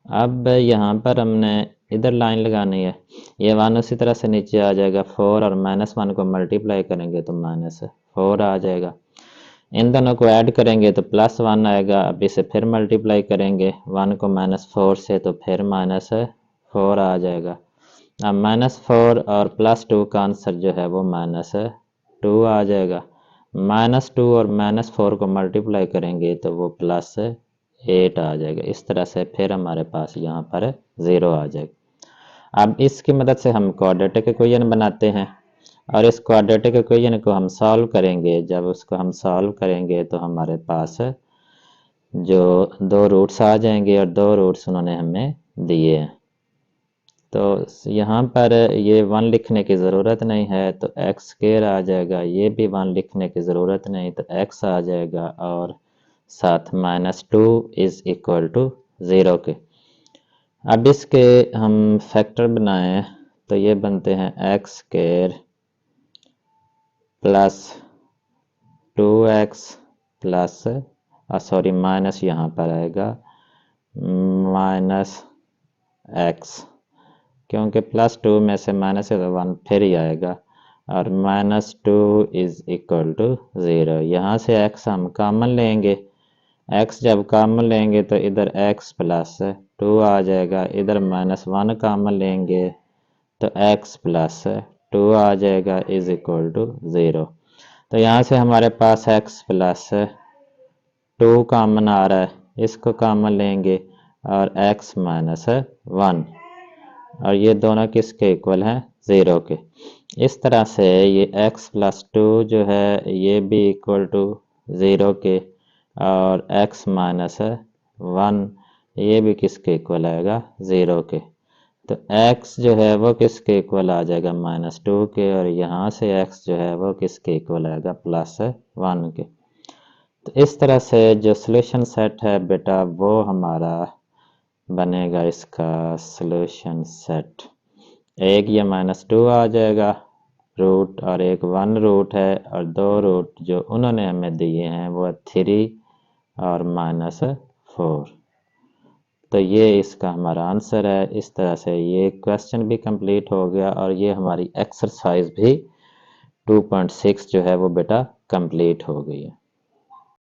Speaker 1: अब यहाँ पर हमने इधर लाइन लगानी है, ये 1 उसी तरह से नीचे आ जाएगा, 4 और -1 को मल्टीप्लाई करेंगे तो -4 आ जाएगा, इन दोनों को ऐड करेंगे तो +1 आएगा, अब इसे फिर मल्टीप्लाई करेंगे 1 को -4 से तो फिर -4 आ जाएगा। अब -4 और +2 का आंसर जो है वो -2 आ जाएगा, -2 और -4 को मल्टीप्लाई करेंगे तो वो +8 आ जाएगा, इस तरह से फिर हमारे पास यहाँ पर 0 आ जाएगा। अब इसकी मदद से हम क्वाड्रेटिक इक्वेशन बनाते हैं। और इस क्वाड्रेटिक इक्वेशन को हम सॉल्व करेंगे। जब उसको हम सॉल्व करेंगे तो हमारे पास जो 2 रूट्स आ जाएंगे और 2 रूट्स उन्होंने हमें दिए हैं। तो यहाँ पर ये 1 लिखने की ज़रूरत नहीं है, तो एक्स स्क्वायर आ जाएगा। ये भी 1 लिखने की ज़रूरत नहीं, तो एक्स आ जाएगा और साथ -2 इज़ इक्वल टू 0 के। अब इसके हम फैक्टर बनाएं तो ये बनते हैं x square plus 2x plus sorry minus यहाँ पर आएगा -x, क्योंकि +2 में से -1 फिर ही आएगा, और -2 इज इक्वल टू 0। यहाँ से x हम कॉमन लेंगे, x जब कॉमन लेंगे तो इधर x प्लस 2 आ जाएगा, इधर -1 कॉमन लेंगे तो x प्लस 2 आ जाएगा इज इक्वल टू 0। तो यहाँ से हमारे पास x प्लस 2 कॉमन आ रहा है, इसको कॉमन लेंगे और x माइनस 1, और ये दोनों किसके इक्वल हैं? 0 के। इस तरह से ये x प्लस 2 जो है ये भी इक्वल टू 0 के, और x माइनस 1 ये भी किसके इक्वल आएगा? 0 के। तो x जो है वो किसके इक्वल आ जाएगा? -2 के, और यहाँ से x जो है वो किसके इक्वल आएगा? +1 के। तो इस तरह से जो सॉल्यूशन सेट है बेटा वो हमारा बनेगा, इसका सॉल्यूशन सेट। एक ये -2 आ जाएगा रूट, और एक 1 रूट है, और 2 रूट जो उन्होंने हमें दिए हैं वो 3 और -4। तो ये इसका हमारा आंसर है। इस तरह से ये क्वेश्चन भी कंप्लीट हो गया, और ये हमारी एक्सरसाइज भी 2.6 जो है वो बेटा कंप्लीट हो गई है।